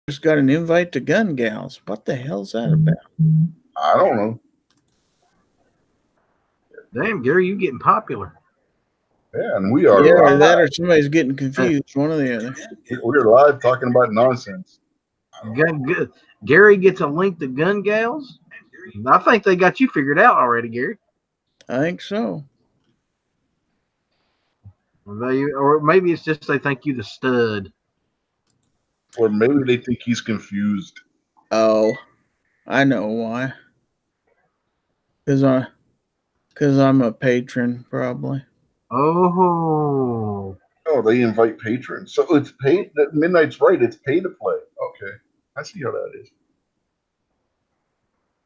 just got an invite to Gun Gals. What the hell's that about? I don't know. Damn, Gary, you getting popular. Yeah, and we are Yeah, live. that or somebody's getting confused. One or the other. We're live talking about nonsense. Gary gets a link to Gun Gals. I think they got you figured out already, Gary. I think so. Or maybe it's just they think you the stud. Or maybe they think he's confused. Oh, I know why. Because I'm a patron, probably. Oh. Oh, they invite patrons. So it's paid. Midnight's right. It's pay to play. Okay. I see how that is.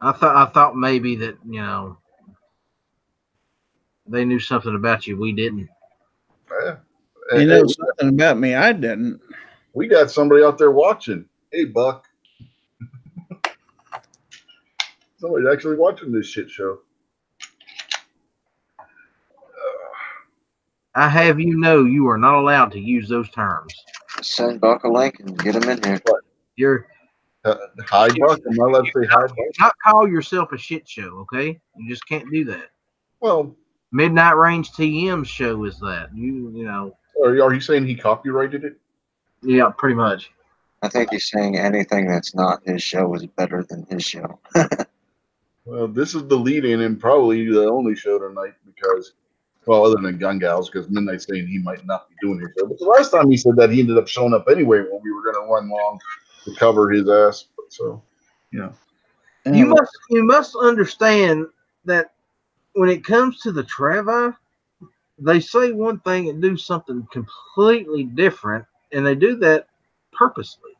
I thought maybe that, they knew something about you we didn't. Yeah. You know something about me I didn't. We got somebody out there watching. Hey, Buck. Somebody's actually watching this shit show. I have you are not allowed to use those terms. Send Buck a link and get him in here. What? You're hi, Buck. Am I allowed to say hi, Buck? Not call yourself a shit show, okay? You just can't do that. Well, Midnight Range TM's show is that. You know. Are you saying he copyrighted it? Yeah, pretty much. I think he's saying anything that's not his show is better than his show. Well, this is the lead-in and probably the only show tonight because, well, other than Gun Gals, because Midnight's saying he might not be doing his show. But the last time he said that, he ended up showing up anyway when we were going to run long to cover his ass. So, yeah. You must understand that when it comes to the Travi, they say one thing and do something completely different, and they do that purposely.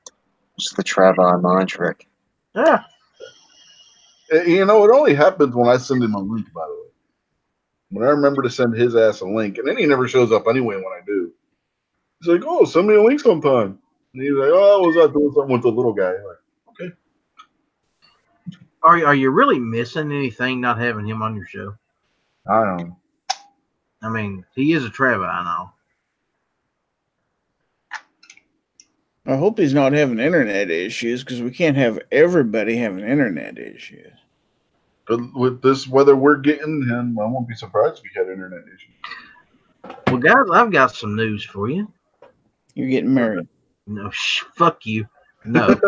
It's the Travi mind trick. Yeah. You know, it only happens when I send him a link, by the way. When I remember to send his ass a link, and then he never shows up anyway when I do. He's like, oh, send me a link sometime. And he's like, oh, I was out doing something with the little guy. I'm like, okay. Are you really missing anything not having him on your show? I don't know. I mean, he is a Travi, I know. I hope he's not having internet issues because we can't have everybody having internet issues. But with this weather we're getting, and I won't be surprised if we had internet issues. Well, guys, I've got some news for you. You're getting married. No, fuck you. No.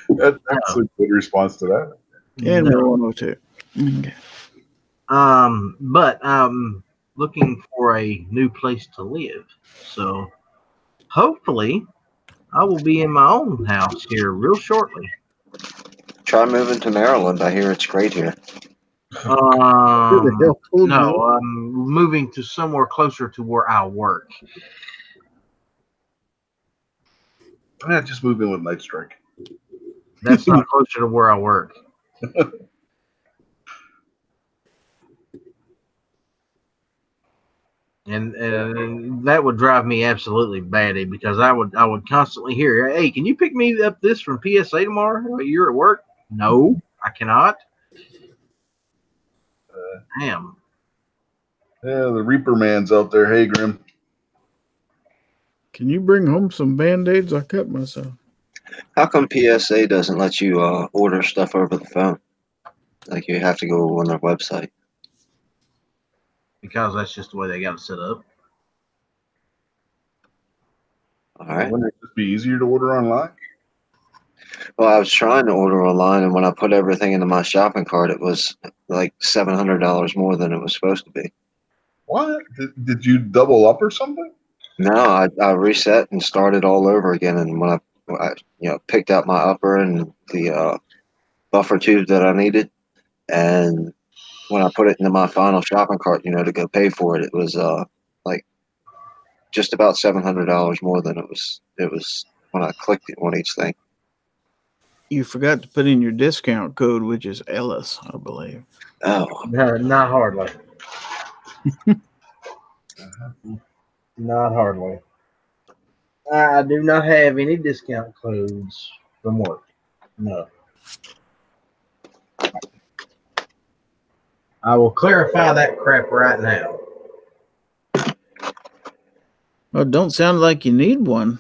That's a good response to that. And we're 102. Okay. But I'm looking for a new place to live. So hopefully I will be in my own house here real shortly. Try moving to Maryland. I hear it's great here. No, I'm moving to somewhere closer to where I work. Yeah, just move in with Night Strike. That's not closer to where I work. And that would drive me absolutely batty because I would constantly hear, hey, can you pick me up this from PSA tomorrow? You're at work? No, I cannot. Damn. Yeah, the Reaper Man's out there. Hey, Grim. Can you bring home some Band-Aids? I cut myself. How come PSA doesn't let you order stuff over the phone? Like you have to go on their website. Because that's just the way they got it set up. All right. Wouldn't it just be easier to order online? Well, I was trying to order online, and when I put everything into my shopping cart, it was like $700 more than it was supposed to be. What? Did you double up or something? No, I reset and started all over again. And when I picked out my upper and the buffer tube that I needed, and when I put it into my final shopping cart, to go pay for it, it was like just about $700 more than it was when I clicked it on each thing. You forgot to put in your discount code, which is Ellis, I believe. Oh. No, not hardly. Not hardly. I do not have any discount codes from work. No. I will clarify that crap right now. Well, don't sound like you need one.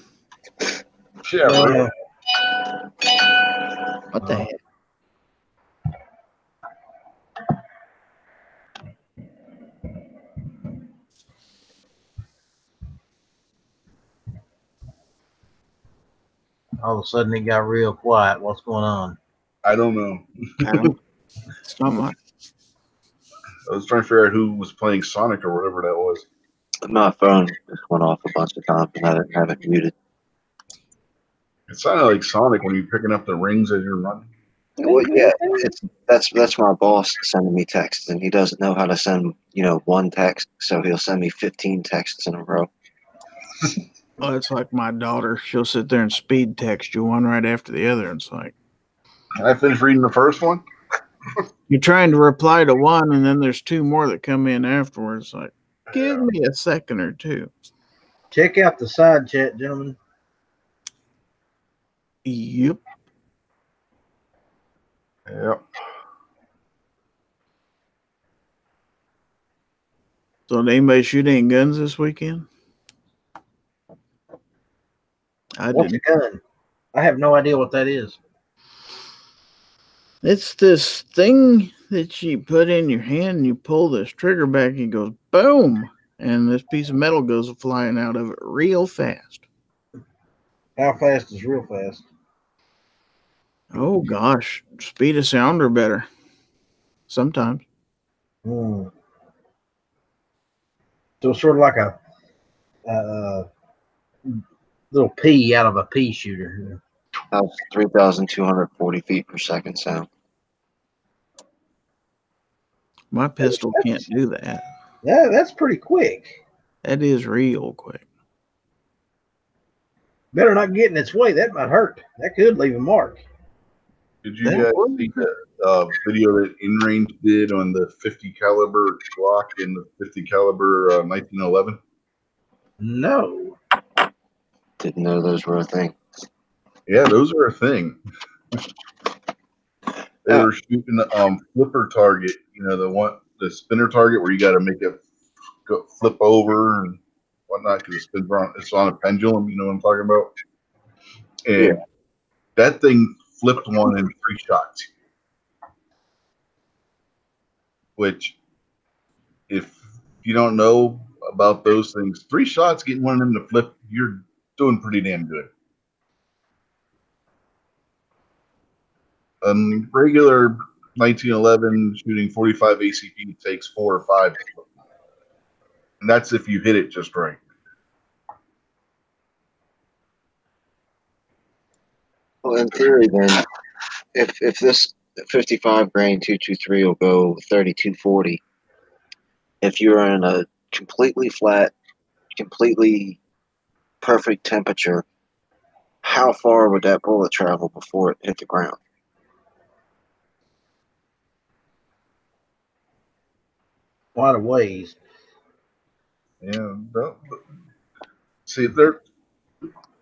Yeah, right. What the heck? All of a sudden, it got real quiet. What's going on? I don't know. It's not much. I was trying to figure out who was playing Sonic or whatever that was. My phone just went off a bunch of times and I didn't have it muted. It sounded like Sonic when you're picking up the rings as you're running. Well, yeah, that's my boss sending me texts, and he doesn't know how to send one text, so he'll send me 15 texts in a row. Oh, it's like my daughter. She'll sit there and speed text you one right after the other. It's like I finished reading the first one. you're trying to reply to one, and then there's two more that come in afterwards. Like, give me a second or two. Check out the side chat, gentlemen. Yep. Yep. So, did anybody shoot any guns this weekend? I What's didn't. a gun? I have no idea what that is. It's this thing that you put in your hand and you pull this trigger back and it goes boom. And this piece of metal goes flying out of it real fast. How fast is real fast? Oh gosh. Speed of sound or better. Sometimes. So it's sort of like a little pea out of a pea shooter. That's 3,240 feet per second sound. My pistol can't do that. Yeah, that's pretty quick. That is real quick. Better not get in its way. That might hurt. That could leave a mark. Did you guys see the video that InRange did on the 50 caliber Glock and the 50 caliber 1911? No. Didn't know those were a thing. Yeah, those are a thing. They were shooting flipper target, the spinner target where you got to make it go flip over and whatnot because it's on a pendulum. You know what I'm talking about? And that thing flipped one in 3 shots. Which, if you don't know about those things, 3 shots getting one of them to flip, you're doing pretty damn good. Regular 1911 shooting 45 ACP takes 4 or 5, and that's if you hit it just right. Well, in theory, then, if this 55 grain 223 will go 3240, if you're in a completely flat, completely perfect temperature, how far would that bullet travel before it hit the ground? Quite a ways. Yeah. See,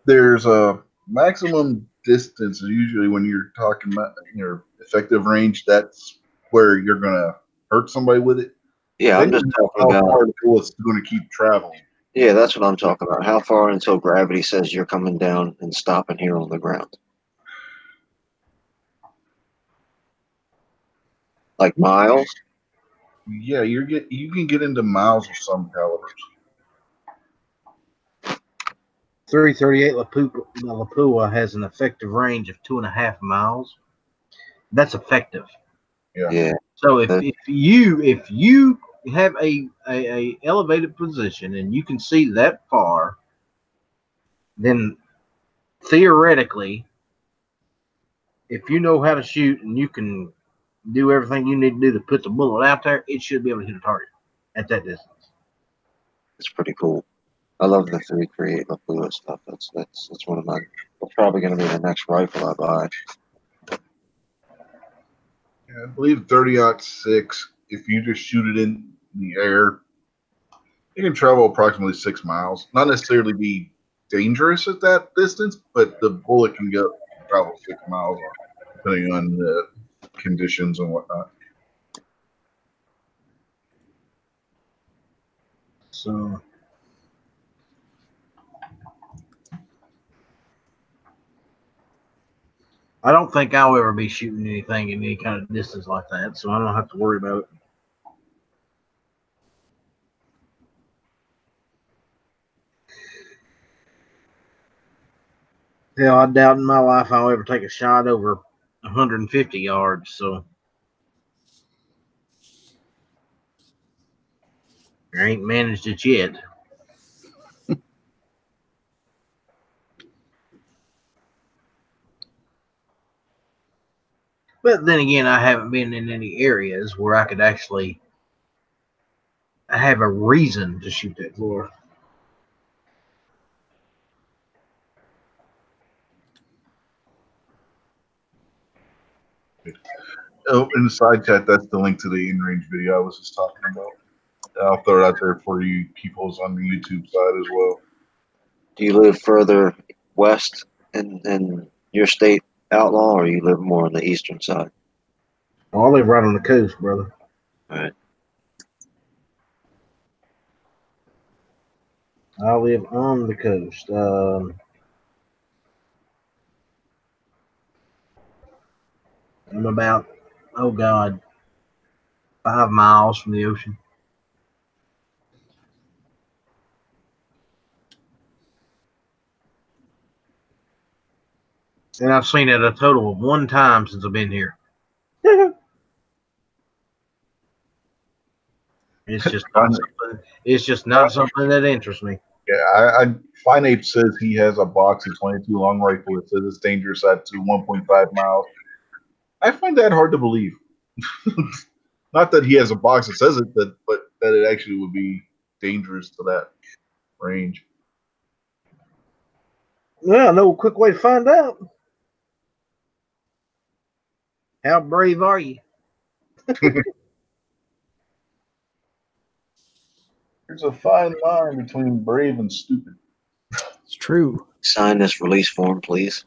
there's a maximum distance. Usually, when you're talking about your effective range, that's where you're gonna hurt somebody with it. Yeah, Then I'm just you know talking how about. far the bullet's going to keep traveling. Yeah, that's what I'm talking about. How far until gravity says you're coming down and stopping here on the ground? Like miles? Yeah, you can get into miles with some calibers. 338 Lapua has an effective range of 2.5 miles. That's effective. Yeah. So if you have a elevated position and you can see that far, then theoretically, if you know how to shoot and you can do everything you need to do to put the bullet out there, it should be able to hit a target at that distance. It's pretty cool. I love the 338 Lapua stuff. That's one of my. That's probably going to be the next rifle I buy. Yeah, I believe 30-06. If you just shoot it in the air, it can travel approximately 6 miles. Not necessarily be dangerous at that distance, but the bullet can travel 6 miles, depending on the conditions and whatnot. So I don't think I'll ever be shooting anything in any kind of distance like that, so I don't have to worry about it. Hell, I doubt in my life I'll ever take a shot over 150 yards, so I ain't managed it yet. But then again, I haven't been in any areas where I could actually have a reason to shoot that floor. Oh, in the side chat, that's the link to the in-range video I was just talking about. I'll throw it out there for you peoples on the YouTube side as well. Do you live further west in your state, Outlaw, or you live more on the eastern side? Oh, I live right on the coast, brother. All right. I live on the coast. I'm about, oh God, 5 miles from the ocean. And I've seen it a total of 1 time since I've been here. It's just not something. It's just not something that interests me. Yeah, Fine Ape says he has a box of 22 long rifle. It says it's dangerous at to 1.5 miles. I find that hard to believe. Not that he has a box that says it, but that it actually would be dangerous to that range. Well, I know a quick way to find out. How brave are you? There's a fine line between brave and stupid. It's true. Sign this release form, please.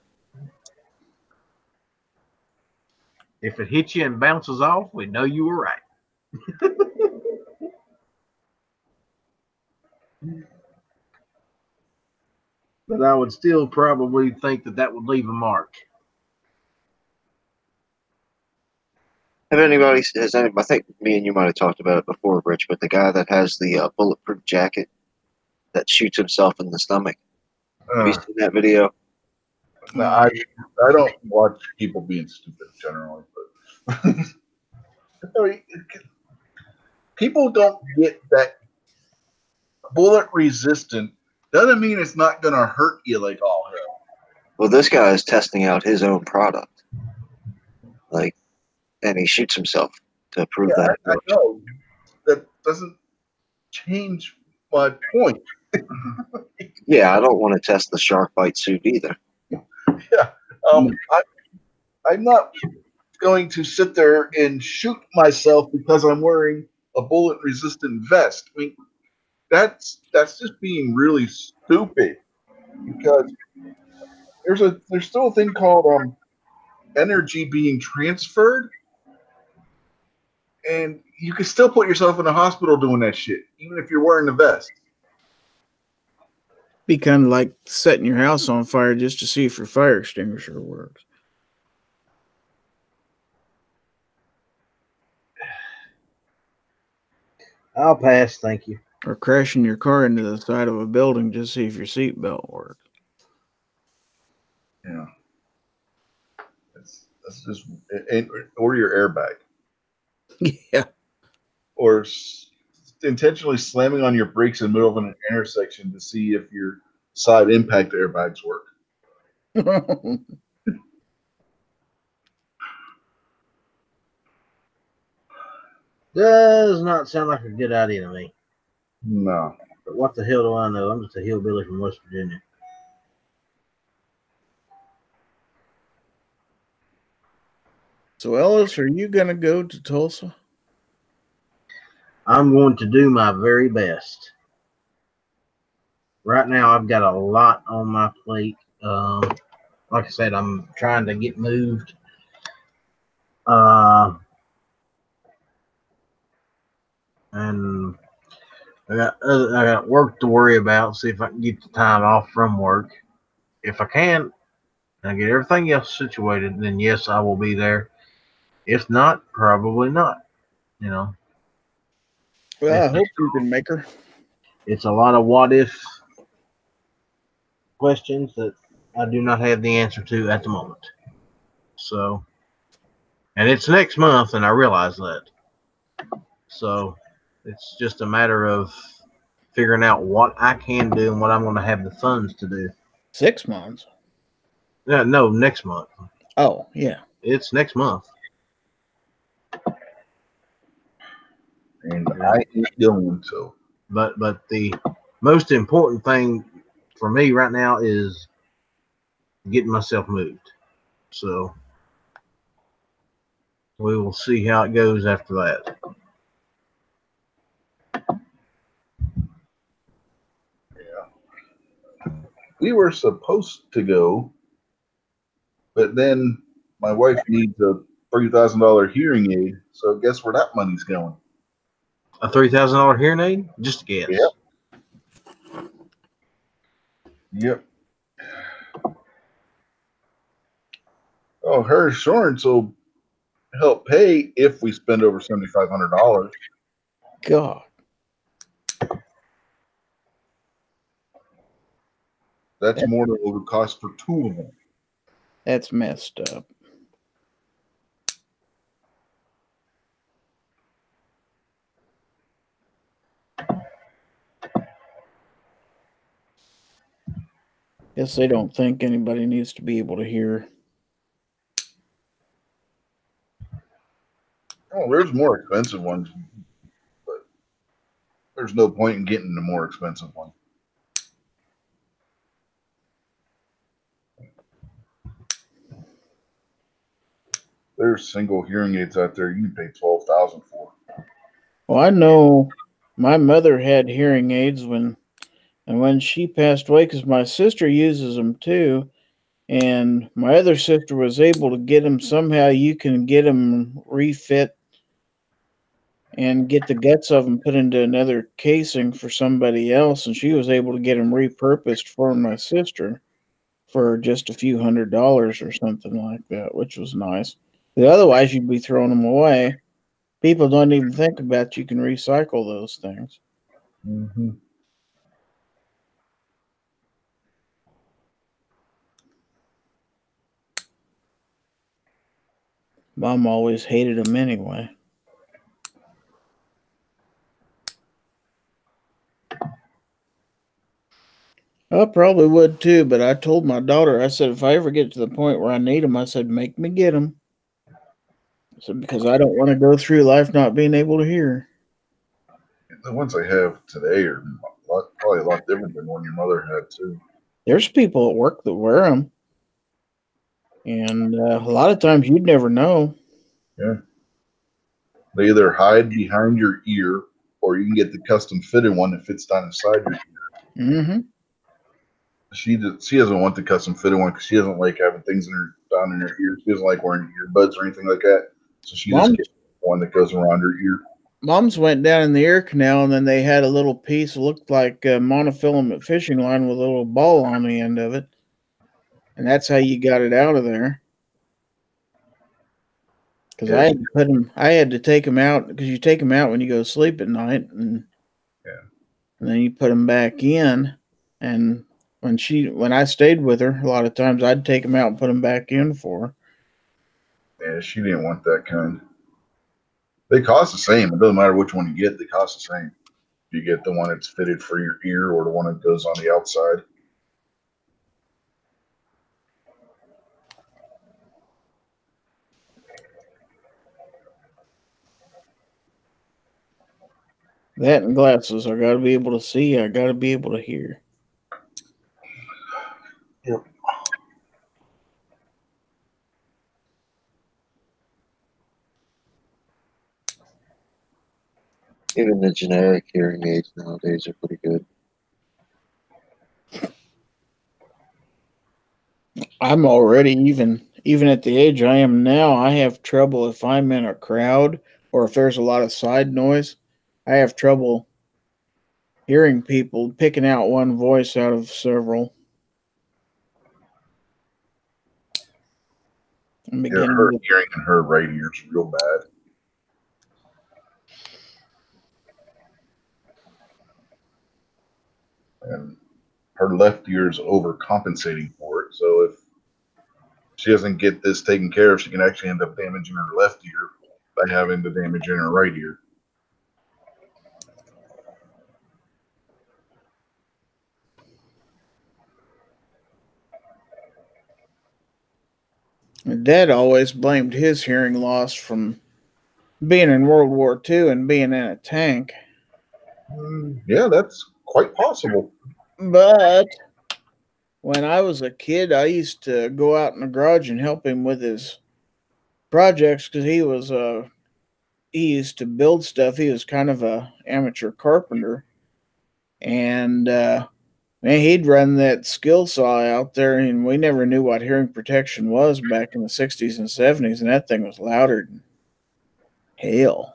If it hits you and bounces off, we know you were right. But I would still probably think that would leave a mark. Has anybody, I think me and you might have talked about it before, Rich, but the guy that has the bulletproof jacket that shoots himself in the stomach. Have you seen that video? No, I don't watch people being stupid generally, but people don't get that bullet resistant. Doesn't mean it's not gonna hurt you like all hell. Well, this guy is testing out his own product, and he shoots himself to prove that. I know that doesn't change my point. Yeah, I don't want to test the shark bite suit either. Yeah, I'm not going to sit there and shoot myself because I'm wearing a bullet resistant vest. I mean, that's just being really stupid, because there's still a thing called energy being transferred, and you can still put yourself in a hospital doing that shit, even if you're wearing the vest. Be kind of like setting your house on fire just to see if your fire extinguisher works. I'll pass, thank you. Or crashing your car into the side of a building just to see if your seatbelt works. Yeah, that's just, or your airbag, Yeah. or intentionally slamming on your brakes in the middle of an intersection to see if your side impact airbags work. Does not sound like a good idea to me. No. But what the hell do I know? I'm just a hillbilly from West Virginia. So, Ellis, are you going to go to Tulsa? I'm going to do my very best. Right now, I've got a lot on my plate. Like I said, I'm trying to get moved. And I got work to worry about. See if I can get the time off from work. If I can, and I get everything else situated, then yes, I will be there. If not, probably not. You know, Well, I it's, hope you can make her. it's a lot of what if questions that I do not have the answer to at the moment. So, and it's next month, and I realize that. So, it's just a matter of figuring out what I can do and what I'm going to have the funds to do. 6 months. No, next month. Oh, yeah. It's next month. And I ain't going to. But the most important thing for me right now is getting myself moved. So we will see how it goes after that. We were supposed to go, but then my wife needs a $3,000 hearing aid. So guess where that money's going? A $3,000 hearing aid? Just a guess. Yep. Oh, her insurance will help pay if we spend over $7,500. God. That's more than it would cost for 2 of them. That's messed up. Guess they don't think anybody needs to be able to hear. Oh, there's more expensive ones, but there's no point in getting the more expensive one. There's single hearing aids out there you can pay $12,000 for. Well, I know my mother had hearing aids when she passed away, because my sister uses them too. And my other sister was able to get them somehow. You can get them refit and get the guts of them put into another casing for somebody else. And she was able to get them repurposed for my sister for just a few $100s or something like that, which was nice. But otherwise, you'd be throwing them away. People don't even think about you can recycle those things. Mm-hmm. Mom always hated them anyway. I probably would too, but I told my daughter, I said, if I ever get to the point where I need them, I said, make me get them. I said, because I don't want to go through life not being able to hear. The ones I have today are probably a lot different than one your mother had too. There's people at work that wear them. And a lot of times you'd never know. Yeah. They either hide behind your ear, or you can get the custom fitted one that fits down inside your ear. Mm-hmm. She doesn't want the custom fitted one because she doesn't like having things down in her ear. She doesn't like wearing earbuds or anything like that. So she just gets one that goes around her ear. Mom's went down in the ear canal, and then they had a little piece that looked like a monofilament fishing line with a little ball on the end of it. And that's how you got it out of there. Because Yeah, I had to take them out, because you take them out when you go to sleep at night, and then you put them back in. And when I stayed with her, a lot of times I'd take them out and put them back in for her. Yeah, she didn't want that kind. They cost the same. It doesn't matter which one you get; they cost the same. You get the one that's fitted for your ear, or the one that goes on the outside. That and glasses. I got to be able to see. I got to be able to hear. Yep. Even the generic hearing aids nowadays are pretty good. I'm already, even at the age I am now, I have trouble if I'm in a crowd or if there's a lot of side noise. I have trouble hearing people, picking out one voice out of several. I'm Yeah, beginning her to, hearing in her right ear's real bad. And her left ear's overcompensating for it. So if she doesn't get this taken care of, she can actually end up damaging her left ear by having the damage in her right ear. Dad always blamed his hearing loss from being in World War II and being in a tank. Yeah, that's quite possible. But when I was a kid, I used to go out in the garage and help him with his projects because he used to build stuff. He was kind of a amateur carpenter, and man, he'd run that skill saw out there, and we never knew what hearing protection was back in the '60s and '70s, and that thing was louder than hell.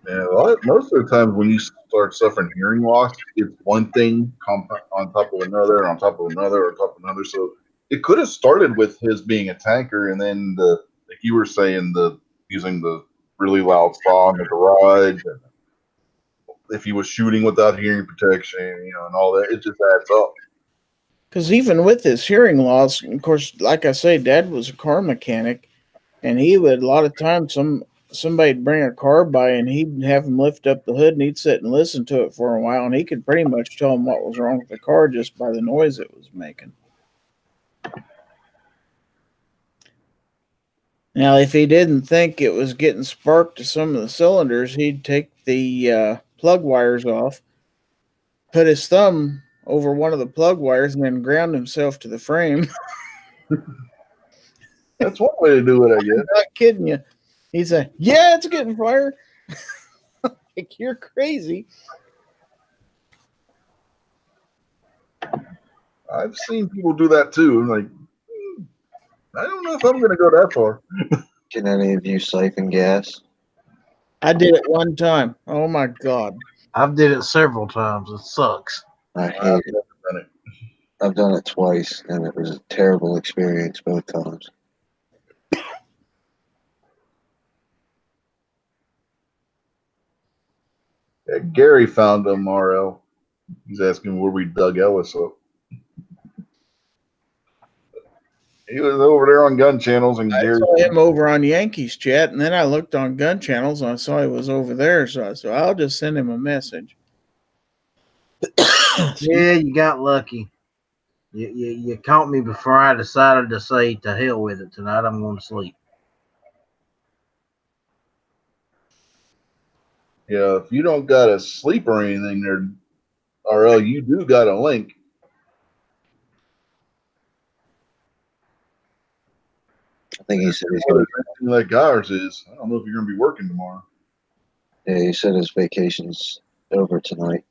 Yeah, most of the times when you start suffering hearing loss, it's one thing on top of another, on top of another, on top of another. So it could have started with his being a tanker, and then like you were saying, the using the really loud saw in the garage. And if he was shooting without hearing protection, and all that, it just adds up. Because even with his hearing loss, of course, like I say, Dad was a car mechanic, and he would a lot of times somebody'd bring a car by, and he'd have him lift up the hood, and he'd sit and listen to it for a while, and he could pretty much tell him what was wrong with the car just by the noise it was making. Now, if he didn't think it was getting sparked to some of the cylinders, he'd take the plug wires off, put his thumb over one of the plug wires, and then ground himself to the frame. That's one way to do it, I I'm guess. not kidding you. He'd say, "Yeah, it's getting fired." Like, you're crazy. I've seen people do that too. I'm like, I don't know if I'm going to go that far. Can any of you siphon gas? I did it one time. Oh my God. I've did it several times. It sucks. I I've hate it. never done it. I've done it twice, and it was a terrible experience both times. Yeah, Gary found them, RL. He's asking where we dug Ellis up. He was over there on gun channels, and I Gary. saw him over on Yankees chat, and then I looked on gun channels and I saw he was over there. So I'll just send him a message. Yeah, you got lucky. You caught me before I decided to say to hell with it tonight. I'm going to sleep. Yeah, if you don't got a sleep or anything there, RL, you do got a link. I think he said he's going to. Like ours is. I don't know if you're going to be working tomorrow. Yeah, he said his vacation's over tonight.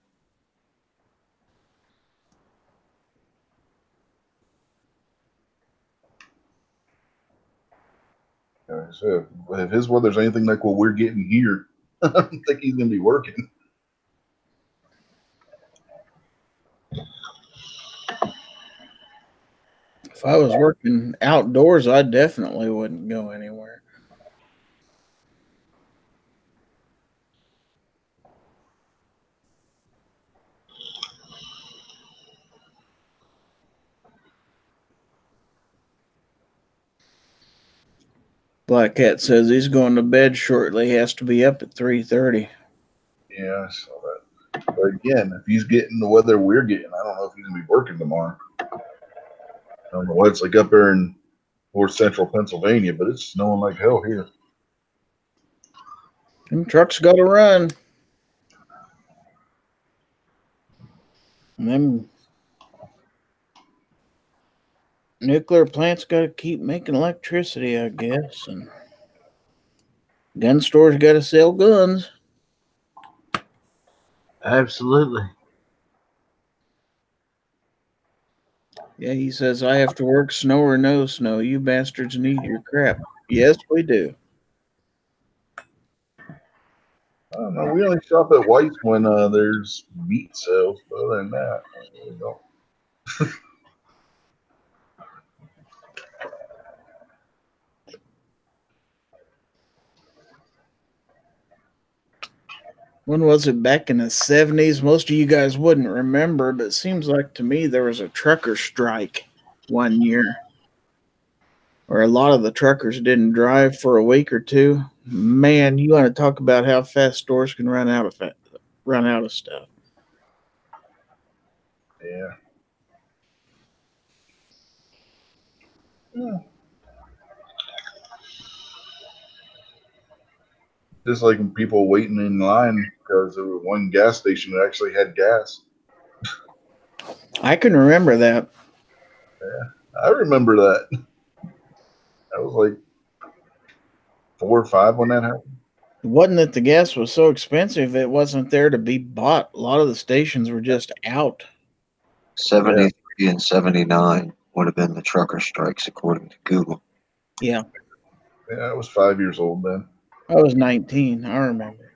Like I said, if his weather's anything like what we're getting here, I don't think he's going to be working. If I was working outdoors, I definitely wouldn't go anywhere. Black Cat says he's going to bed shortly. He has to be up at 3:30. Yeah, I saw that. But again, if he's getting the weather we're getting, I don't know if he's going to be working tomorrow. I don't know what it's like up there in more central Pennsylvania, but it's snowing like hell here. Them trucks got to run. And them nuclear plants got to keep making electricity, I guess. And gun stores got to sell guns. Absolutely. Yeah, he says, I have to work snow or no snow. You bastards need your crap. Yes, we do. I don't know. We only shop at White's when there's meat sales. But other than that, I really don't. When was it? Back in the 70s? Most of you guys wouldn't remember, but it seems like to me there was a trucker strike one year where a lot of the truckers didn't drive for a week or two. Man, you want to talk about how fast stores can run out of stuff. Yeah. Just like when people waiting in line because there was one gas station that actually had gas. I can remember that. Yeah, I remember that. That was like 4 or 5 when that happened. It wasn't that the gas was so expensive, it wasn't there to be bought. A lot of the stations were just out. 73 and 79 would have been the trucker strikes, according to Google. Yeah. Yeah, I was 5 years old then. I was 19. I remember.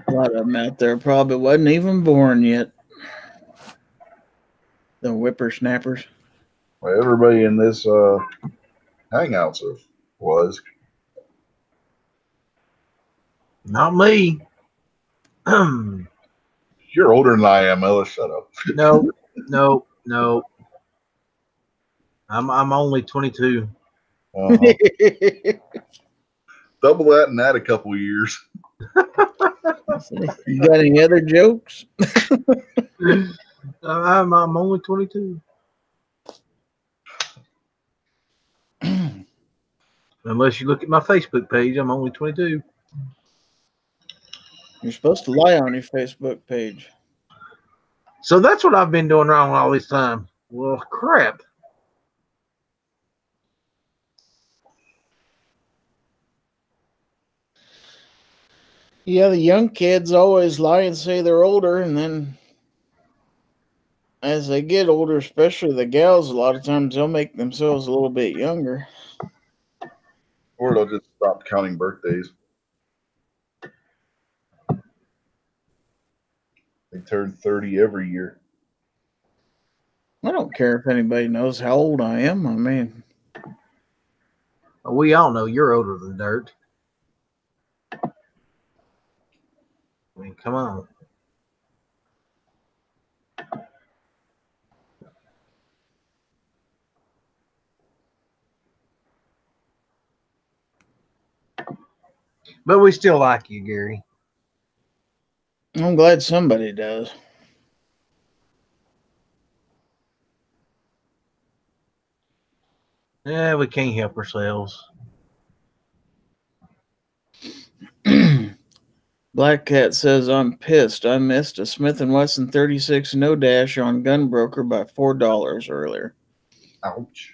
A lot of them out there probably wasn't even born yet. The whippersnappers. Well, everybody in this hangouts was. Not me. You're older than I am, Ella. Shut up. No. I'm only 22. Uh-huh. Double that and add a couple years. You got any other jokes? I'm only 22. Unless you look at my Facebook page, I'm only 22. You're supposed to lie on your Facebook page. So that's what I've been doing wrong all this time. Well, crap. Yeah, the young kids always lie and say they're older, and then as they get older, especially the gals, a lot of times they'll make themselves a little bit younger. Or they'll just stop counting birthdays. They turn 30 every year. I don't care if anybody knows how old I am. I mean, We all know you're older than dirt. I mean, come on. But we still like you, Gary. I'm glad somebody does. Yeah, we can't help ourselves. Black Cat says, I'm pissed. I missed a Smith & Wesson 36 no dash on Gunbroker by $4 earlier. Ouch.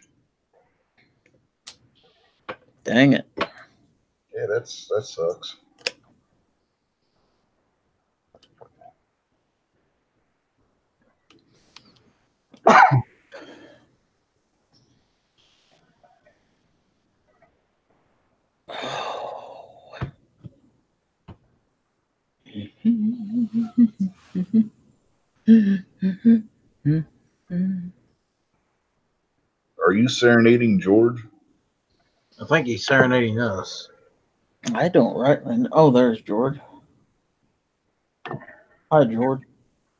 Dang it. Yeah, that sucks. Are you serenading George? I think he's serenading us. I don't rightly. Oh, there's George. Hi, George.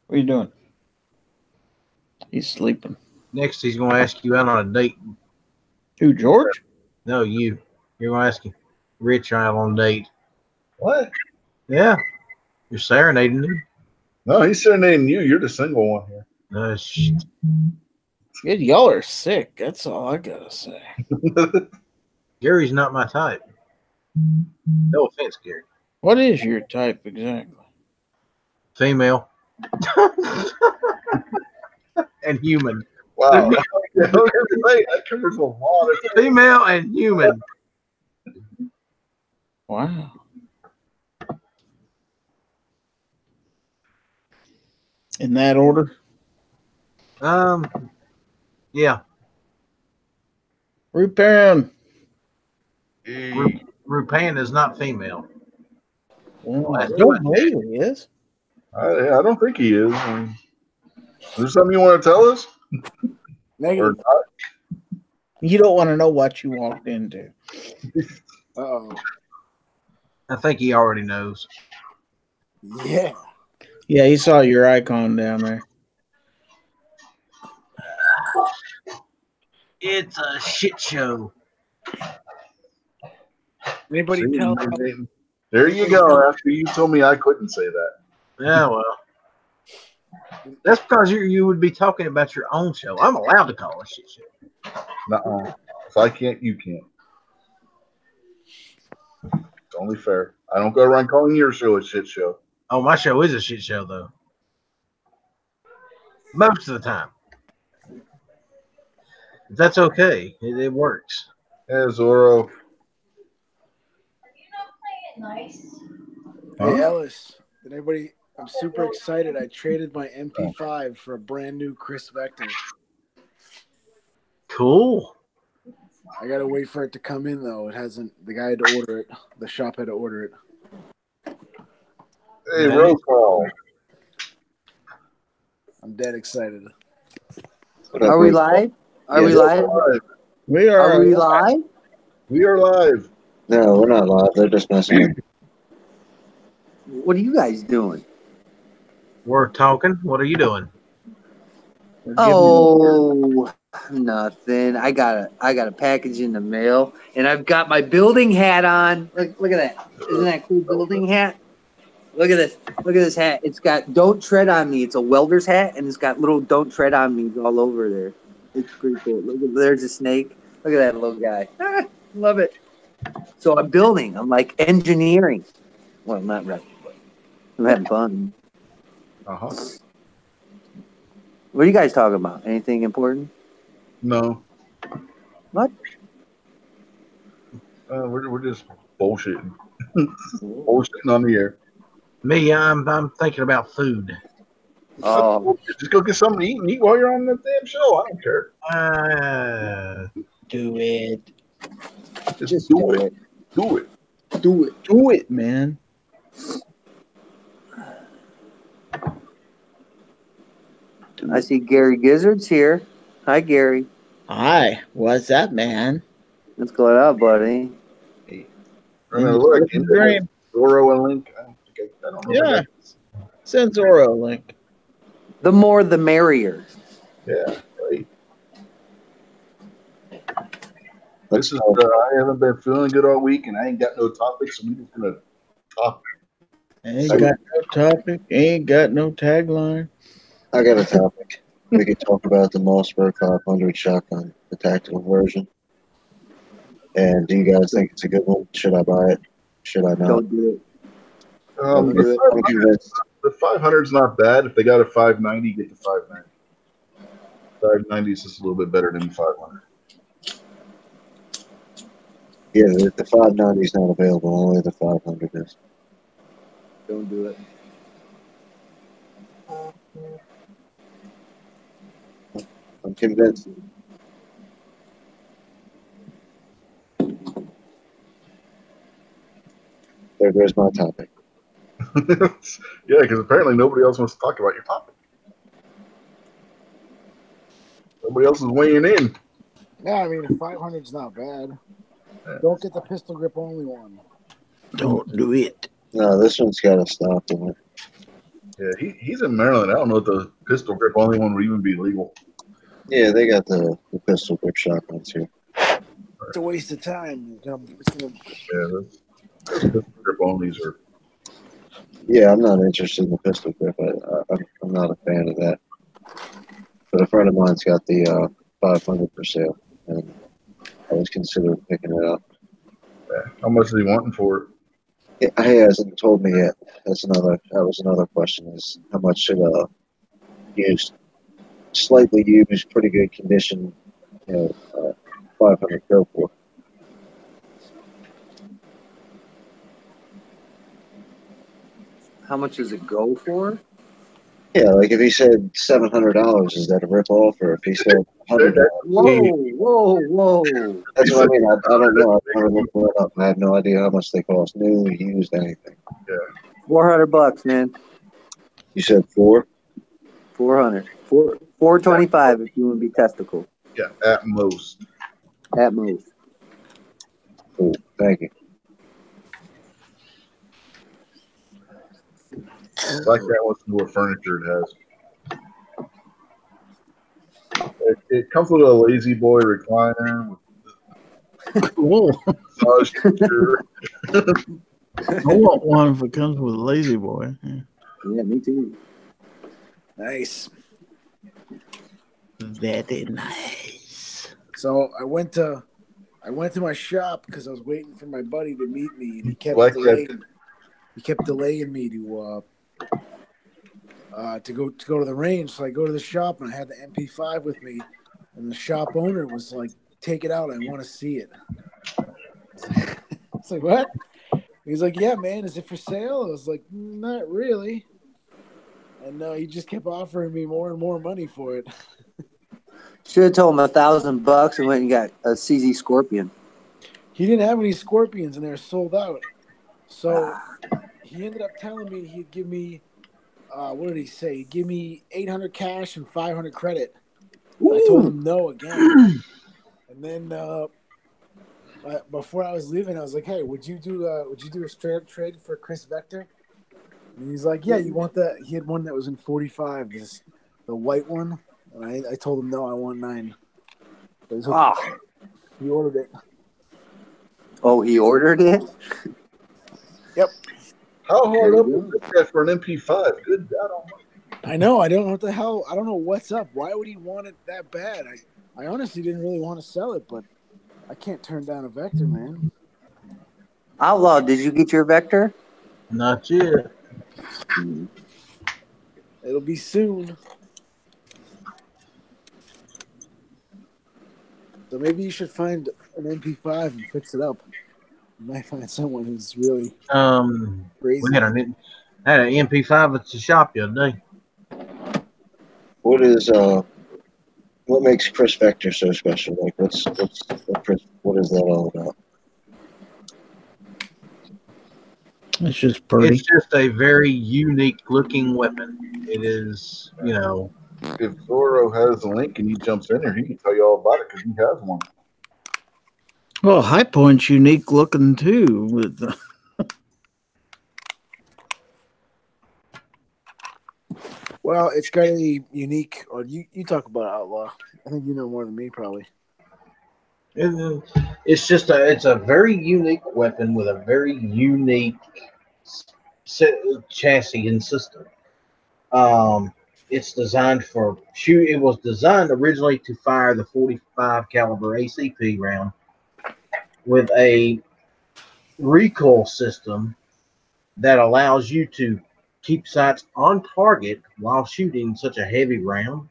What are you doing? He's sleeping. Next, he's going to ask you out on a date. Who, George? No, you. You're going to ask him. Rich out on a date. What? Yeah. You're serenading him. No, he's serenading you. You're the single one here. Good, y'all are sick. That's all I gotta say. Gary's not my type. No offense, Gary. What is your type exactly? Female. And human. Wow. That covers a lot of things. Female and human. Wow. In that order? Yeah. Rupan. Rupan is not female. Well, I don't believe he is. I don't think he is. Is there something you want to tell us? Or Negative. not? You don't want to know what you walked into. Uh-oh. I think he already knows. Yeah. Yeah, he saw your icon down there. It's a shit show. Anybody See, tell? there you go. After you told me I couldn't say that. Yeah, well. That's because you would be talking about your own show. I'm allowed to call it a shit show. Nuh-uh. If I can't, you can't. It's only fair. I don't go around calling your show a shit show. Oh, my show is a shit show, though. Most of the time. That's okay. It works. Yeah, Zorro. Hey, Ellis. Did anybody? I'm super excited. I traded my MP5 for a brand new Chris Vector. Cool. I gotta wait for it to come in though. It hasn't. The guy had to order it. The shop had to order it. Hey, roll call. I'm dead excited. Are we live? Are we live? We Are are. we live? We are live. No, we're not live. They're just messing with. What are you guys doing? We're talking. What are you doing? We're giving Oh, nothing. I got a package in the mail, and I've got my building hat on. Look at that! Isn't that a cool building hat? Look at this! Look at this hat. It's got "Don't Tread on Me." It's a welder's hat, and it's got little "Don't Tread on Me" all over there. It's pretty cool. Look at there's a snake. Look at that little guy. Love it. So I'm building. I'm like engineering. Well, not really, but I'm having fun. Uh-huh. What are you guys talking about? Anything important? No. What? We're just bullshitting. Bullshitting on the air. Me, I'm thinking about food. Oh, Just go get something to eat and eat while you're on the damn show. I don't care. Do it. Just do it. Do it. do it. Do it, man. I see Gary Gizzard's here. Hi, Gary. Hi. What's up, man? What's going on, buddy? And then look, Living the dream. Zorro and Link. I don't know. Yeah. Send Zorro a link. The more, the merrier. Yeah, right. This is I haven't been feeling good all week, and I ain't got no topics, so we're just gonna talk. Ain't got no topic. Ain't got no tagline. I got a topic. We could talk about the Mossberg 500 shotgun, the tactical version. And do you guys think it's a good one? Should I buy it? Should I not? Don't do it. I'm convinced. The 500's not bad. If they got a 590, get the 590. 590 is just a little bit better than the 500. Yeah, the 590 is not available. Only the 500 is. Don't do it. I'm convinced. There goes my topic. Yeah, because apparently nobody else wants to talk about your topic. Nobody else is weighing in. Yeah, I mean, 500's not bad. Don't get the pistol grip only one. Don't do it. No, this one's got a stop in it. Yeah, he's in Maryland. I don't know if the pistol grip only one would even be legal. Yeah, they got the pistol grip shotguns here. It's a waste of time. It's gonna... Yeah, those pistol grip onlys are. Yeah, I'm not interested in the pistol grip. I'm not a fan of that. But a friend of mine's got the 500 for sale, and I was considering picking it up. Yeah. How much is he wanting for it? He hasn't told me yet. That was another question: is how much should used, slightly used, pretty good condition, 500 go for? How much does it go for? Yeah, like if he said $700, is that a rip off? Or if he said $100? Whoa. That's what I mean. I don't know. I've never looked it up. I have no idea how much they cost. New, used, anything. Yeah. $400, man. You said 4? 400. 425 if you want to be testicle. Yeah, at most. At most. Cool. Thank you. Black Cat wants to know what furniture it has. It comes with a lazy boy recliner with Cool. massage chair. I want one if it comes with a lazy boy. Yeah. Yeah, me too. Nice. Very nice. So I went to my shop because I was waiting for my buddy to meet me, and he kept Black delaying. Cat. He kept delaying me to go to the range. So I go to the shop, and I had the MP5 with me, and the shop owner was like, "Take it out. I want to see it." It's like, what? He's like, "Yeah, man. Is it for sale?" I was like, "Not really." And he just kept offering me more and more money for it. Should have told him $1,000 and went and got a CZ Scorpion. He didn't have any Scorpions, and they're sold out. So he ended up telling me he'd give me, what did he say? He'd give me 800 cash and 500 credit. I told him no again. And then before I was leaving, I was like, "Hey, would you do a straight up trade for Chris Vector?" And he's like, "Yeah, you want that?" He had one that was in 45, the white one. And I told him no, I want 9. He ordered it. Oh, he ordered it? Yep. How hard up is this guy for an MP5? Good God almighty. I know. I don't know what the hell. I don't know what's up. Why would he want it that bad? I honestly didn't really want to sell it, but I can't turn down a Vector, man. Outlaw, did you get your Vector? Not yet. It'll be soon. So maybe you should find an MP5 and fix it up. You might find someone who's really crazy. We had an MP5 at the shop the other day. What makes Chris Vector so special? Like, what is that all about? It's just pretty. It's just a very unique looking weapon. It is, If Zorro has the link and he jumps in here, he can tell you all about it because he has one. Well, High Point's unique looking too. With Well, it's got a unique. Or you talk about Outlaw. I think you know more than me, probably. it's a very unique weapon with a very unique chassis and system. It's designed for shoot. It was designed originally to fire the 45 caliber ACP round with a recoil system that allows you to keep sights on target while shooting such a heavy round.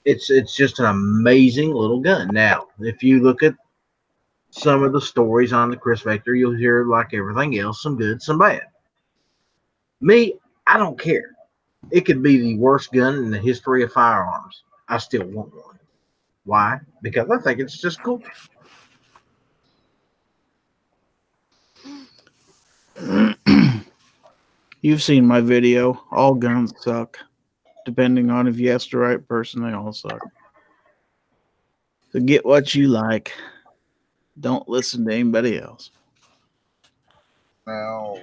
It's just an amazing little gun. Now, if you look at some of the stories on the Chris Vector, you'll hear, like everything else, some good, some bad. Me, I don't care. It could be the worst gun in the history of firearms. I still want one. Why? Because I think it's just cool. You've seen my video. All guns suck. Depending on if you ask the right person, they all suck. So get what you like. Don't listen to anybody else. Now,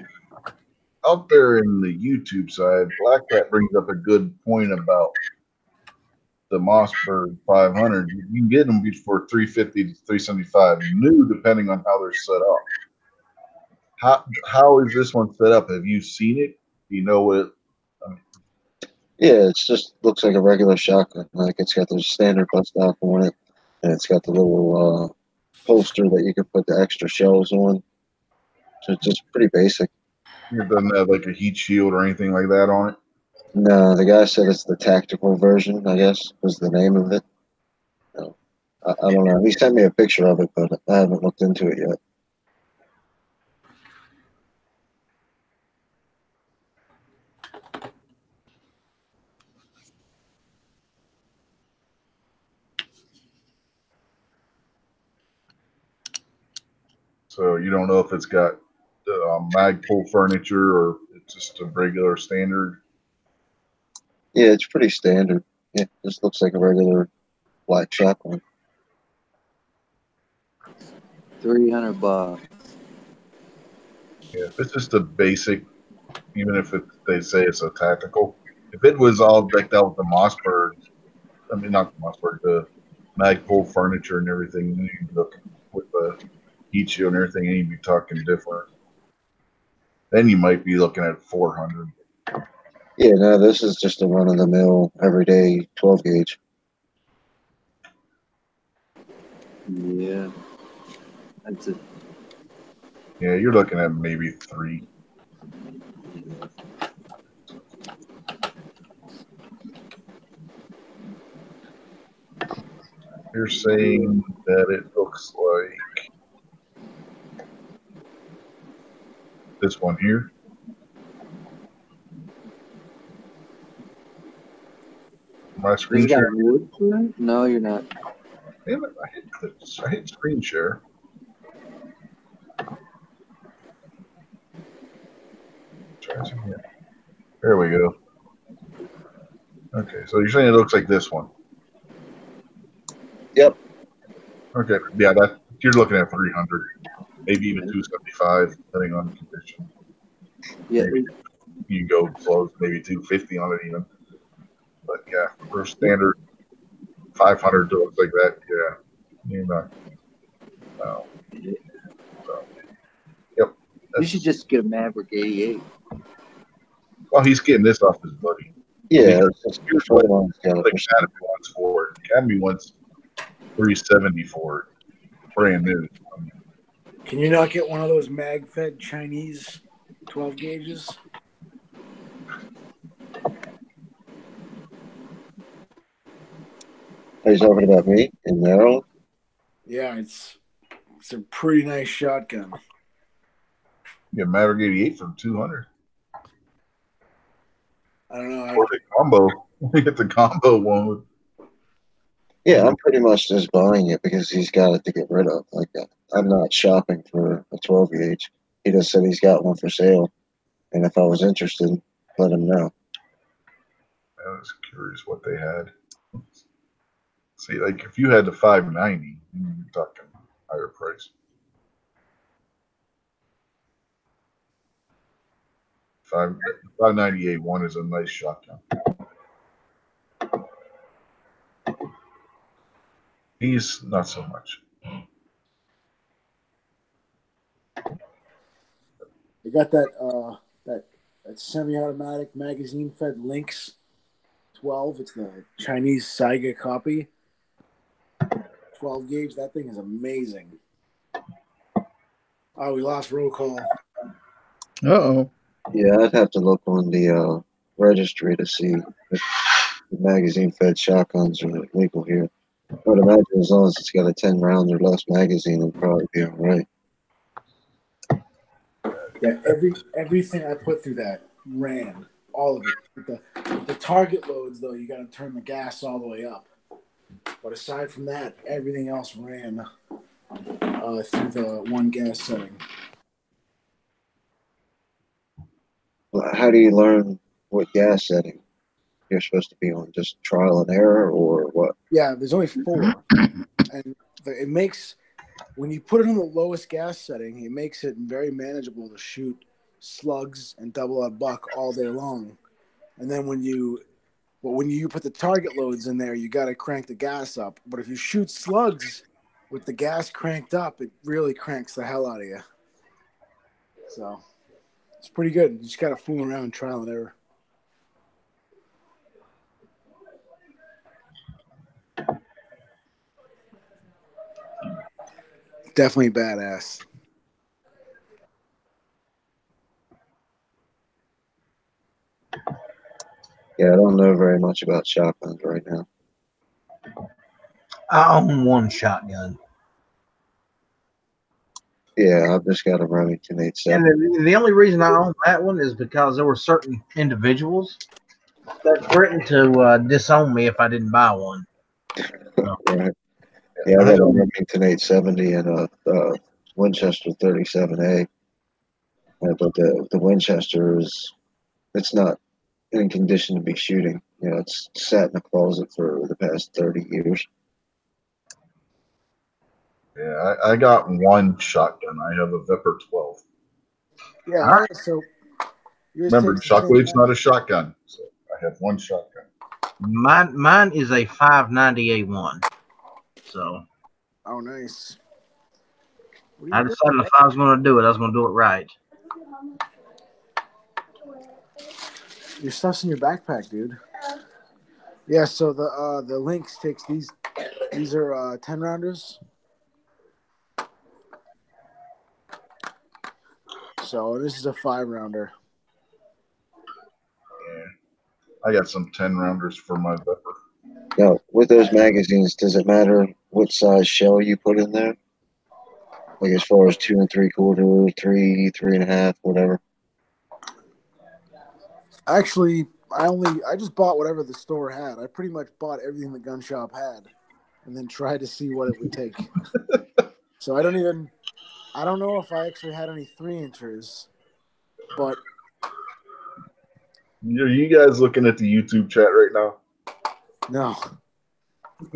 out there in the YouTube side, Black Cat brings up a good point about the Mossberg 500. You can get them for 350 to 375 new, depending on how they're set up. How is this one set up? Have you seen it? Do you know what? Yeah, it's just looks like a regular shotgun. Like, it's got the standard bust off on it, and it's got the little holster that you can put the extra shells on. So it's just pretty basic. It doesn't have like a heat shield or anything like that on it. No, the guy said it's the tactical version, I guess, was the name of it. No, I don't know. He sent me a picture of it, but I haven't looked into it yet. So you don't know if it's got mag pull furniture or it's just a regular standard. Yeah, it's pretty standard. Yeah, just looks like a regular black shotgun. $300. Yeah, if it's just a basic, even if they say it's a tactical, if it was all decked out with the Mossberg, I mean not the Mossberg, the Magpul furniture and everything, then you'd look with the heat shield and everything, and you'd be talking different. Then you might be looking at 400. Yeah, no, this is just a run of the mill everyday 12 gauge. Yeah. That's it. Yeah, you're looking at maybe 3. You're saying that it looks like this one here. My screen You got share. wood for it? No, you're not. Damn it! I hit screen share. Try this again. There we go. Okay, so you're saying it looks like this one. Yep. Okay, yeah, that you're looking at 300, maybe even 275, depending on the condition. Yeah. Maybe you go close, maybe 250 on it even. But yeah, for standard 500 to looks like that, yeah, you're not. No. So, yep. You should just get a Maverick 88. Well, he's getting this off his buddy. Yeah, Because it's just here's full what on the caliper. Academy wants for it. Academy wants 370 for it, brand new. Can you not get one of those mag-fed Chinese 12 gauges? Are you talking about me in Maryland? Yeah, it's a pretty nice shotgun. You get Maverick 88 for 200. I don't know. Or the combo. You get the combo one with. Yeah, I'm pretty much just buying it because he's got it to get rid of. Like, I'm not shopping for a 12 gauge. He just said he's got one for sale, and if I was interested, let him know. I was curious what they had. See, like if you had the 590, you're talking higher price. 598 one is a nice shotgun. He's not so much. They got that semi-automatic magazine-fed Lynx 12. It's the Chinese Saiga copy. 12 gauge. That thing is amazing. Oh, we lost roll call. Uh-oh. Yeah, I'd have to look on the registry to see if the magazine-fed shotguns are legal here. I would imagine as long as it's got a 10 rounds or less magazine, it'll probably be all right. Yeah, everything I put through that ran. All of it. With the target loads, though, you got to turn the gas all the way up. But aside from that, everything else ran through the one gas setting. Well, how do you learn what gas setting you're supposed to be on? Just trial and error or what? Yeah, there's only 4. And it makes, when you put it on the lowest gas setting, it makes it very manageable to shoot slugs and double out buck all day long. And then when you put the target loads in there, you got to crank the gas up. But if you shoot slugs with the gas cranked up, it really cranks the hell out of you. So it's pretty good. You just got to fool around, trial and error. Definitely badass. Yeah, I don't know very much about shotguns right now. I own one shotgun. Yeah, I've just got a Remington And 870. the only reason I own that one is because there were certain individuals that threatened to disown me if I didn't buy one. Right. Yeah, I got a Remington 870 and a Winchester 37A. But the Winchester it's not in condition to be shooting. it's sat in the closet for the past 30 years. Yeah, I got one shotgun. I have a Viper 12. Yeah, All mine right. is so yours Remember, takes the same Shockwave's not a mag. shotgun, so I have one shotgun. Mine is a 590A1. So Oh, nice. What are I you doing? decided if I was going to do it, I was going to do it right. Your stuff's in your backpack, dude. Yeah, so the Lynx takes these. These are 10 rounders. So this is a 5 rounder. Yeah. I got some 10 rounders for my Viper. Now, with those magazines, does it matter what size shell you put in there? Like as far as 2 3/4, 3, 3.5, whatever. Actually, I just bought whatever the store had. I pretty much bought everything the gun shop had, and then tried to see what it would take. So I don't know if I actually had any 3-inchers, but Are you guys looking at the YouTube chat right now? no.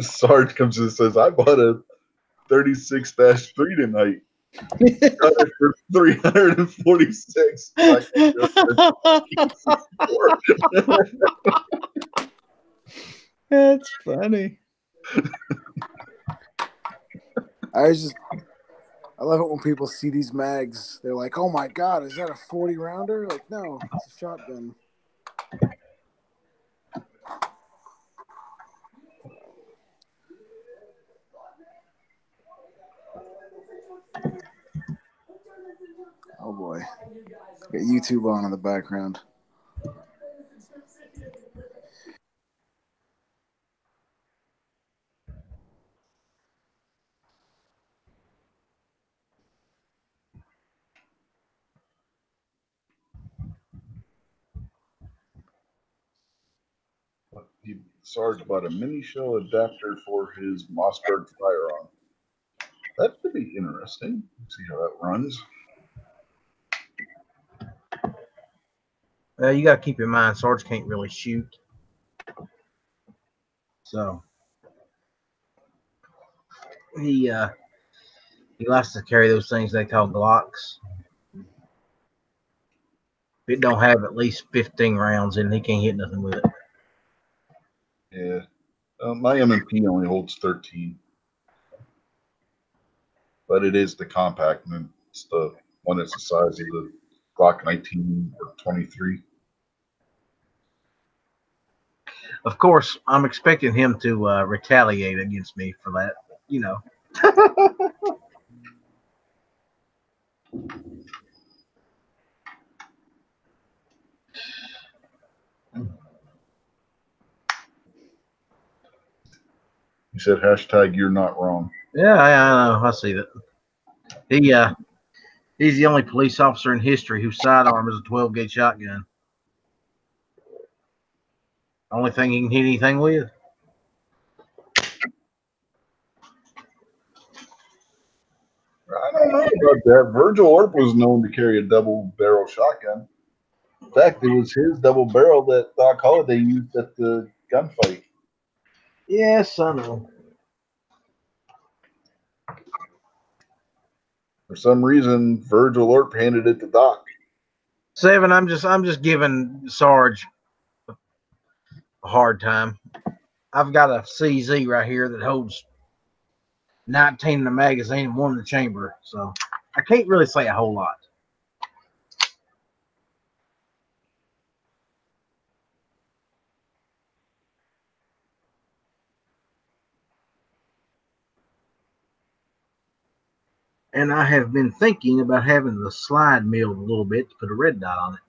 Sarge comes in and says, I bought a 36-3 tonight. Got it for 346. That's funny. I love it when people see these mags. They're like, "Oh my god, is that a 40 rounder?" Like, no, it's a shotgun. Oh boy, got YouTube on in the background. Sarge bought a mini shell adapter for his Mossberg firearm. That could be interesting. Let's see how that runs. You got to keep in mind, Sarge can't really shoot. So he likes to carry those things they call Glocks. If it don't have at least 15 rounds in, he can't hit nothing with it. Yeah. My M&P only holds 13. But it is the compact, and it's the one that's the size of the Glock 19 or 23. Of course, I'm expecting him to retaliate against me for that. You know. He said, hashtag you're not wrong. Yeah, I know. I see that. He's the only police officer in history whose sidearm is a 12-gauge shotgun. Only thing he can hit anything with. I don't know about that. Virgil Orp was known to carry a double barrel shotgun. In fact, it was his double barrel that Doc Holliday used at the gunfight. Yes, I know. For some reason, Virgil Orp handed it to Doc. Seven, I'm just giving Sarge a hard time. I've got a CZ right here that holds 19 in the magazine and 1 in the chamber, so I can't really say a whole lot. And I have been thinking about having the slide milled a little bit to put a red dot on it.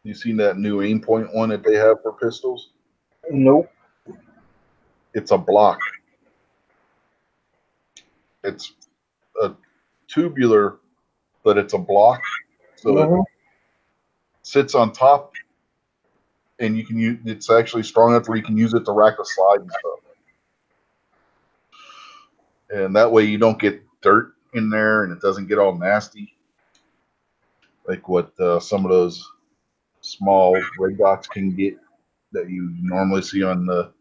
You seen that new aim point one that they have for pistols? Nope. It's a block. It's a tubular, but it's a block. So it sits on top, and you can use. It's actually strong enough where you can use it to rack the slide and stuff. And that way you don't get dirt in there, and it doesn't get all nasty. like what some of those small red dots can get that you normally see on the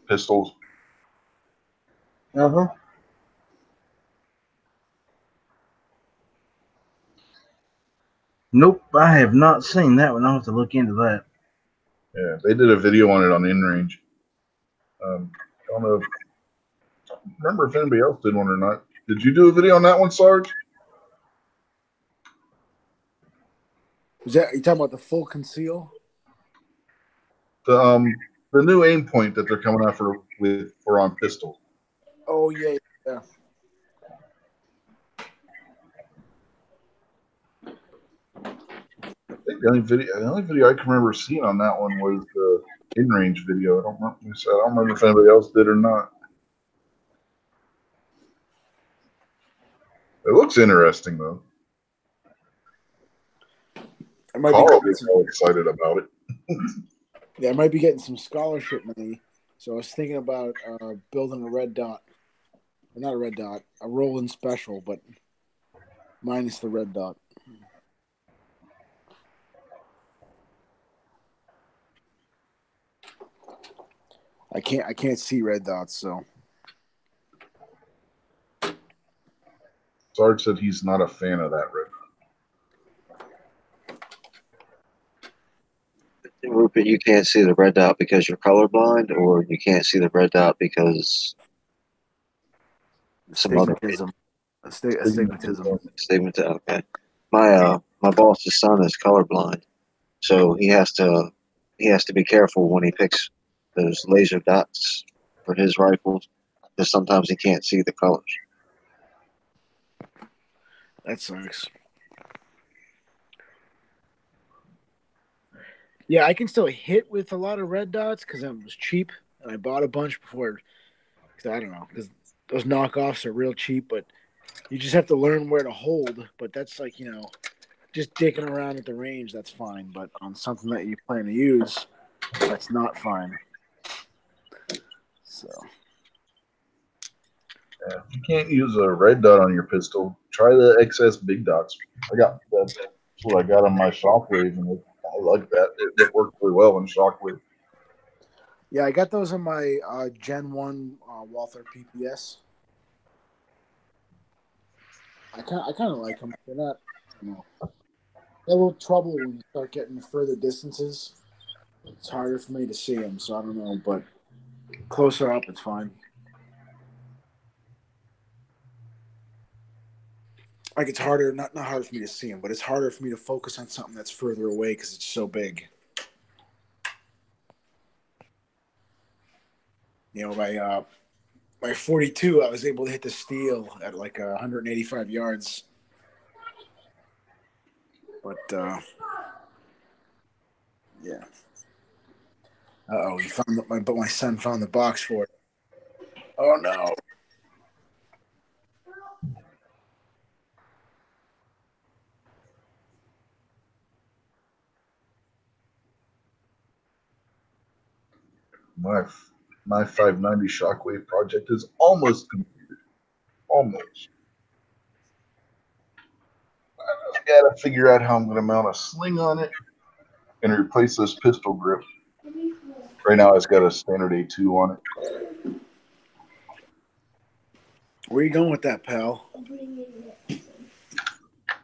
pistols. Uh-huh. Nope, I have not seen that one. I'll have to look into that. Yeah, they did a video on it on InRange. I don't know. Remember if anybody else did one or not. Did you do a video on that one, Sarge? Is that you talking about the full conceal? The new aim point that they're coming out for on pistols. Oh yeah, yeah. I think the only video I can remember seeing on that one was the InRange video. I don't remember if anybody else did or not. It looks interesting though. I might be Carl getting gets all excited about it. yeah, I might be getting some scholarship money. So I was thinking about building a red dot. Well, not a red dot, a rolling special, but minus the red dot. I can't see red dots, so Sarge said he's not a fan of that red. Rupert, you can't see the red dot because you're colorblind, or you can't see the red dot because some other stigmatism. Astigmatism. statement. Okay, my boss's son is colorblind, so he has to be careful when he picks those laser dots for his rifles, because sometimes he can't see the colors. That sucks. Yeah, I can still hit with a lot of red dots because it was cheap, and I bought a bunch before. Because I don't know, because those knockoffs are real cheap, but you just have to learn where to hold. But that's like just dicking around at the range. That's fine, but on something that you plan to use, that's not fine. So Yeah, if you can't use a red dot on your pistol, try the XS big dots. That's what I got on my Shockwave, and I like that. It worked really well in Shockwave. yeah, I got those on my Gen 1 Walther PPS. I kind of like them. They're not, they're a little trouble when you start getting further distances. It's harder for me to see them, so I don't know. But closer up, it's fine. Like it's harder, not harder for me to see them, but it's harder for me to focus on something that's further away because it's so big. My 42, I was able to hit the steel at like 185 yards. But yeah. My son found the box for it. Oh no. My 590 Shockwave project is almost completed. Almost. I gotta figure out how I'm gonna mount a sling on it and replace this pistol grip. Right now, it's got a standard A2 on it. Where are you going with that, pal?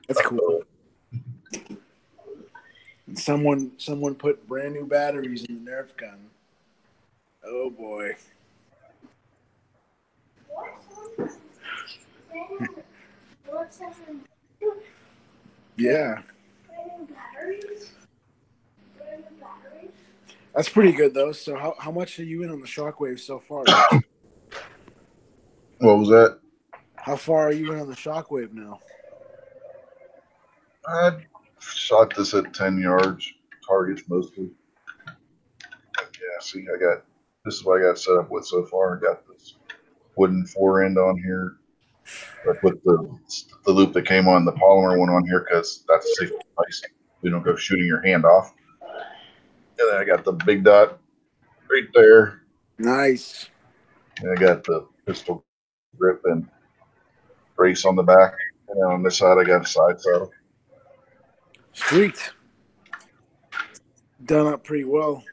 That's cool. And someone put brand new batteries in the Nerf gun. Oh boy. Yeah. That's pretty good though. So how much are you in on the Shockwave so far? What was that? How far are you in on the Shockwave now? I shot this at 10 yards, targets mostly. Yeah, see, this is what I got set up with so far. I got this wooden fore end on here. I put the loop that came on the polymer one on here because that's a safe place. You don't go shooting your hand off. And then I got the big dot right there. Nice. And I got the pistol grip and brace on the back. And then on this side, I got a side saddle. Sweet. Done up pretty well.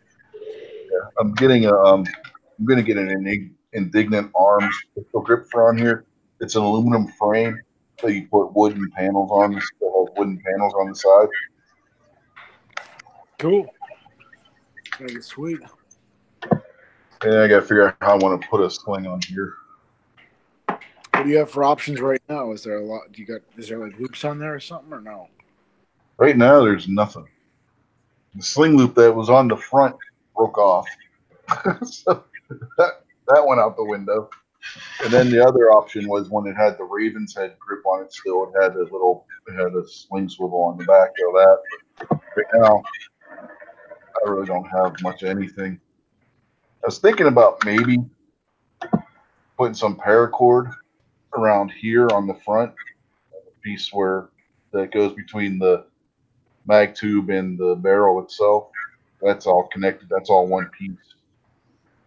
I'm getting I'm going to get an Indignant Arms pistol grip for on here. It's an aluminum frame, so you put wooden panels on. Still has wooden panels on the side. Cool. That is sweet. And I got to figure out how I want to put a sling on here. What do you have for options right now? Is there a lot? Is there like loops on there or something, or no? Right now, there's nothing. The sling loop that was on the front broke off, so that went out the window. And then the other option was when it had the Raven's head grip on it. Still, it had a sling swivel on the back of that. But right now, I really don't have much of anything. I was thinking about maybe putting some paracord around here on the front, piece where that goes between the mag tube and the barrel itself. That's all connected. That's all one piece.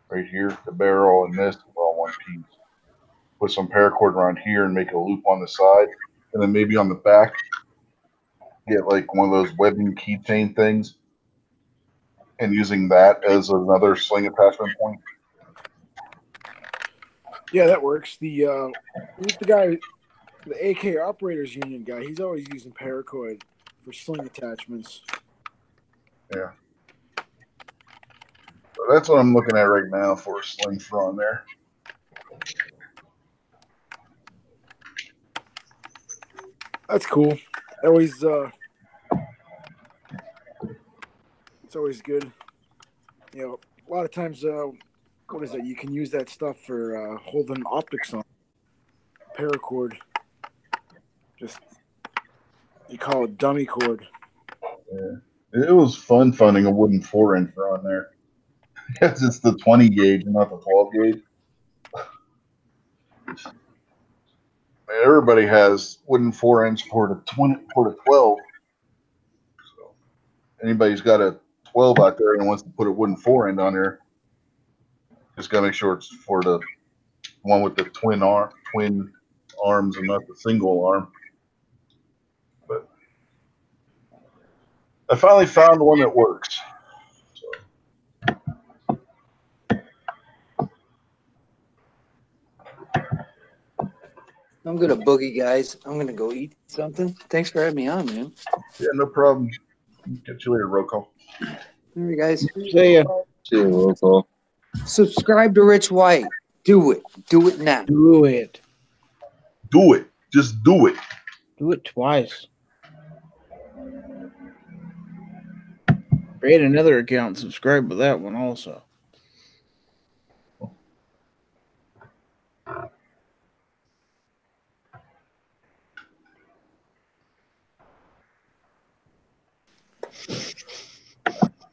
Right here, the barrel and this is all one piece. Put some paracord around here and make a loop on the side, and then maybe on the back, get like one of those webbing keychain things, and using that as another sling attachment point. Yeah, that works. Who's the guy? The AK Operators Union guy. He's always using paracord for sling attachments. Yeah. So that's what I'm looking at right now for a sling for on there. That's cool. Always, it's always good. You know, a lot of times, what is that? You can use that stuff for holding optics on. Paracord. Just, you call it dummy cord. Yeah. It was fun finding a wooden 4-inch on there. Because it's the 20 gauge and not the 12 gauge. Everybody has wooden 4-inch for the 12. So anybody's got a 12 out there and wants to put a wooden 4-end on there, just gotta make sure it's for the one with the twin arms and not the single arm. But I finally found one that works. I'm gonna boogie, guys. I'm gonna go eat something. Thanks for having me on, man. Yeah, no problem. Catch you later, Rocco. All right, guys. See ya. See you, Rocco. Subscribe to Rich White. Do it. Do it now. Do it. Do it. Just do it. Do it twice. Create another account and subscribe to that one also.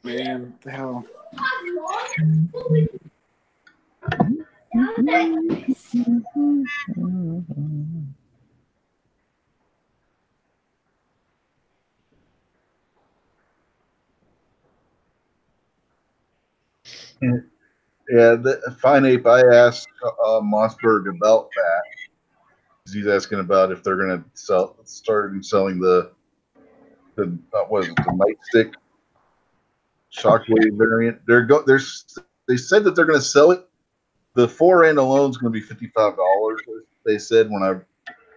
Man, what the hell. Yeah, the Fine Ape, I asked Mossberg about that. He's asking about if they're going to start selling the what is it, the nightstick shockwave variant. They said that they're going to sell it. The 4-end alone is going to be $55. They said when I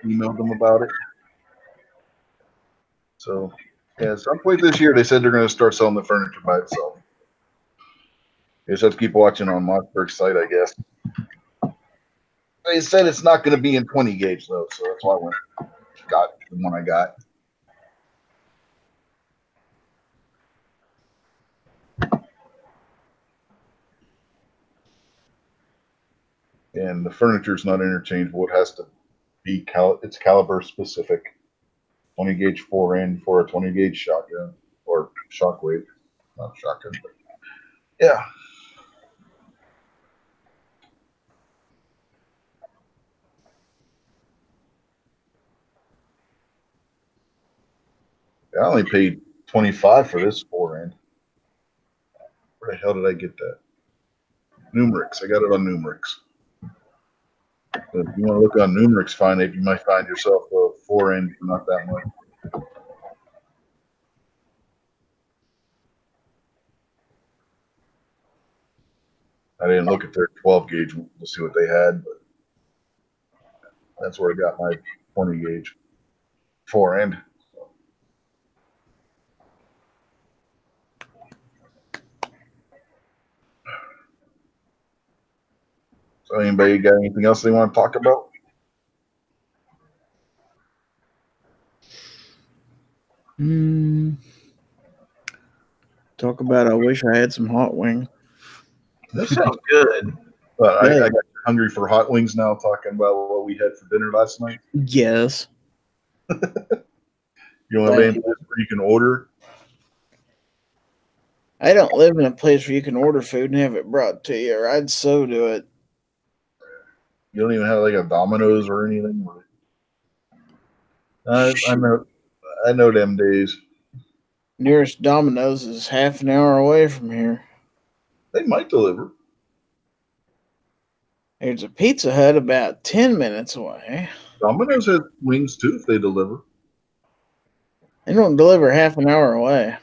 emailed them about it. So yeah, at some point this year they said they're going to start selling the furniture by itself. You just have to keep watching on Mossberg's site, I guess. They said it's not going to be in 20 gauge though, so that's why I got the one I got. And the furniture is not interchangeable. It has to be it's caliber specific. 20 gauge 4-end for a 20 gauge shotgun or shockwave, not shotgun. But yeah. I only paid $25 for this 4-end. Where the hell did I get that? Numerix. I got it on Numerix. But if you want to look on Numerix, Fine Ape, you might find yourself a 4-end for not that much. I didn't look at their 12 gauge to see what they had, but that's where I got my 20 gauge fore end. So anybody got anything else they want to talk about? Talk about I wish I had some hot wings. That sounds good. But I Yeah. got hungry for hot wings now, talking about what we had for dinner last night. Yes. You want to have any place where you can order? I don't live in a place where you can order food and have it brought to you, or I'd so do it. You don't even have like a Domino's or anything. I know them days. Nearest Domino's is half an hour away from here. They might deliver. There's a Pizza Hut about 10 minutes away. Domino's has wings too if they deliver. They don't deliver half an hour away.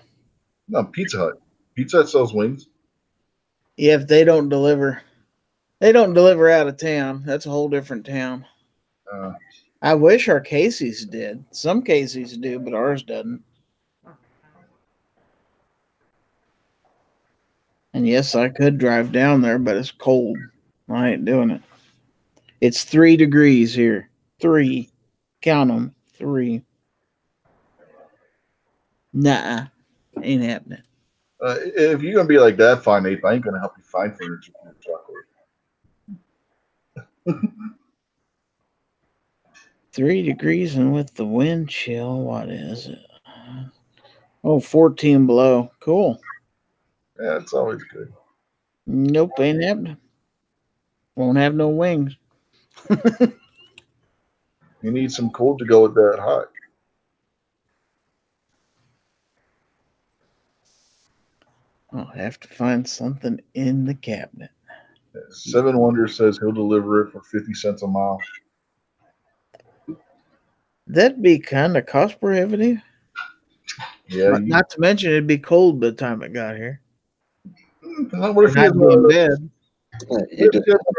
No, Pizza Hut. Pizza Hut sells wings. Yeah, if they don't deliver out of town. That's a whole different town. I wish our Casey's did. Some Casey's do, but ours doesn't. And yes, I could drive down there, but it's cold. I ain't doing it. It's 3 degrees here. 3. Count them. 3. Nah. Ain't happening. If you're going to be like that, fine, Nate. I ain't going to help you find furniture for your truck. 3 degrees and with the wind chill, what is it? Oh, 14 below. Cool. Yeah, it's always good. Nope, ain't happening. Won't have no wings. You need some cold to go with that hot. I'll have to find something in the cabinet. Seven Wonder says he'll deliver it for 50 cents a mile. That'd be kind of cost prohibitive. Yeah. Not to mention it'd be cold by the time it got here. What if he has one of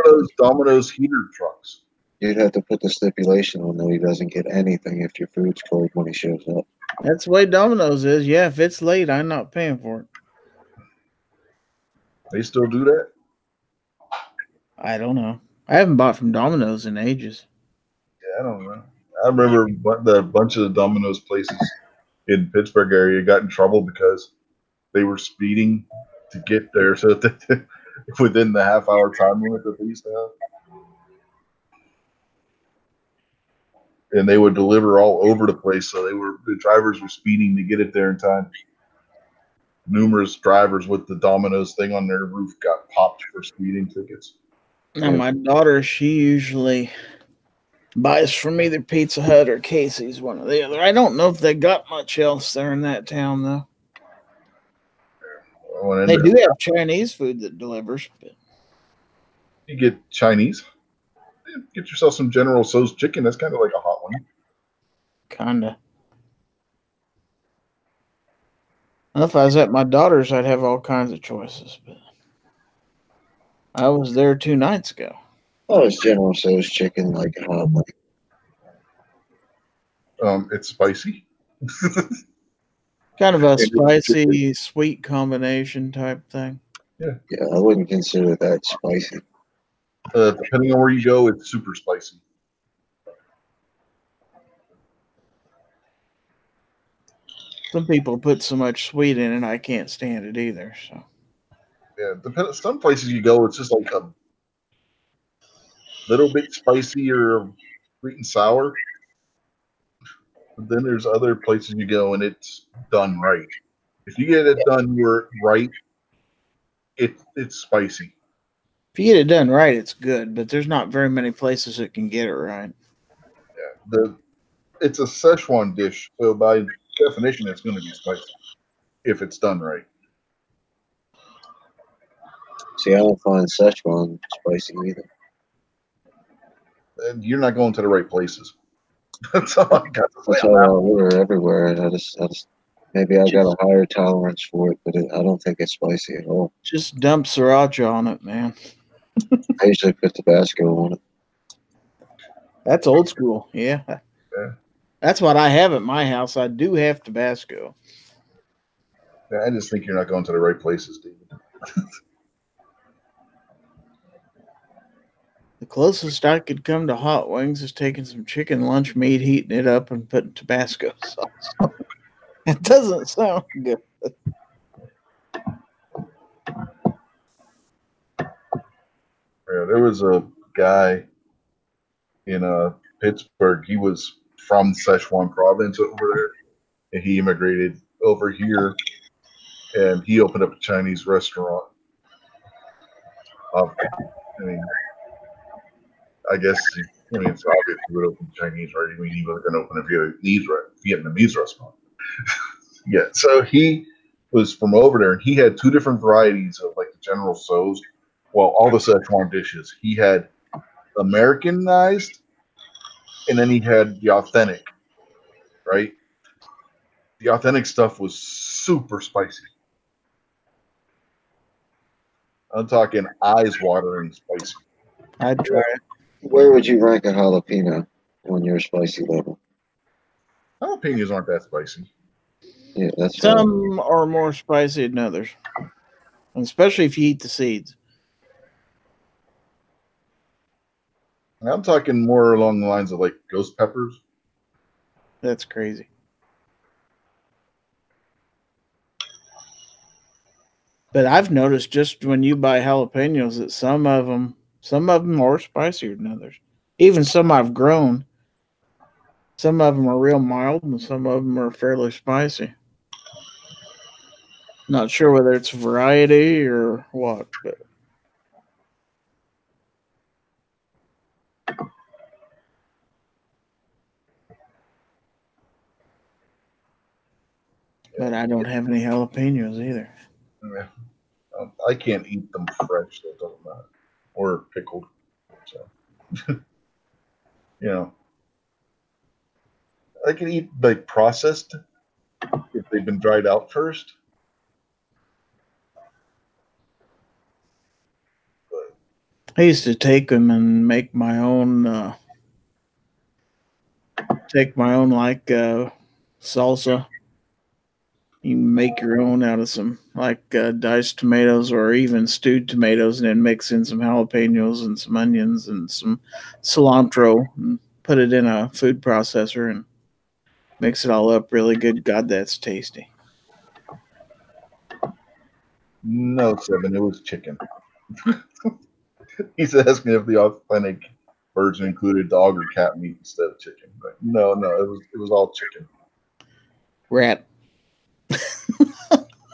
those Domino's heater trucks? You'd have to put the stipulation on that he doesn't get anything if your food's cold when he shows up. That's the way Domino's is. Yeah, if it's late, I'm not paying for it. They still do that? I don't know. I haven't bought from Domino's in ages. Yeah, I don't know. I remember a bunch of the Domino's places in Pittsburgh area got in trouble because they were speeding to get there, so that within the half-hour time limit that they used to have. And they would deliver all over the place, so the drivers were speeding to get it there in time. Numerous drivers with the Domino's thing on their roof got popped for speeding tickets. Now, my daughter, she usually buys from either Pizza Hut or Casey's, one or the other. I don't know if they got much else there in that town, though. They do have Chinese food that delivers. But you get Chinese? Get yourself some General Tso's chicken. That's kind of like a hot one. Kinda. Well, if I was at my daughter's, I'd have all kinds of choices. But I was there 2 nights ago. Oh, it's General Tso's chicken, like a hot one. It's spicy. Kind of a spicy, sweet combination type thing. Yeah, I wouldn't consider that spicy. Depending on where you go, it's super spicy. Some people put so much sweet in it, I can't stand it either. So yeah, some places you go, it's just like a little bit spicy or sweet and sour. But then there's other places you go and it's done right. If you get it done right, it's spicy. If you get it done right, it's good. But there's not very many places that can get it right. Yeah, it's a Szechuan dish, so by definition, it's going to be spicy if it's done right. See, I don't find Szechuan spicy either. And you're not going to the right places. That's all I got to say. That's all I order everywhere, and I just Maybe I got a higher tolerance for it, but I don't think it's spicy at all. Just dump sriracha on it, man. I usually put Tabasco on it. That's old school. Yeah. Yeah. That's what I have at my house. I do have Tabasco. Yeah, I just think you're not going to the right places, David. The closest I could come to hot wings is taking some chicken lunch meat, heating it up, and putting Tabasco sauce. It doesn't sound good. Yeah, there was a guy in Pittsburgh. He was from Sichuan province over there, and he immigrated over here, and he opened up a Chinese restaurant. I mean, I guess it's obvious he would open Chinese, right? I mean, he was going to open a Vietnamese restaurant. Yeah, so he was from over there, and he had two different varieties of like the General Tso's. Well, all the Szechuan dishes. He had Americanized, and then he had the authentic, right? The authentic stuff was super spicy. I'm talking eyes-watering spicy. I'd try it. Where would you rank a jalapeno on your spicy level? Jalapenos aren't that spicy. Yeah, that's fine. Some are more spicy than others, especially if you eat the seeds. I'm talking more along the lines of like ghost peppers. That's crazy. But I've noticed just when you buy jalapenos that some of them are spicier than others. Even some I've grown, some of them are real mild and some of them are fairly spicy. Not sure whether it's variety or what, but I don't have any jalapenos either. Yeah. I can't eat them fresh, so it doesn't matter. Or pickled. So, I can eat like processed if they've been dried out first. I used to take them and make my own, like salsa. You can make your own out of some like diced tomatoes or even stewed tomatoes, and then mix in some jalapenos and some onions and some cilantro, and put it in a food processor and mix it all up really good. God, that's tasty. No, Seven, it was chicken. He's asking if the authentic version included dog or cat meat instead of chicken. But no, it was all chicken. Rat.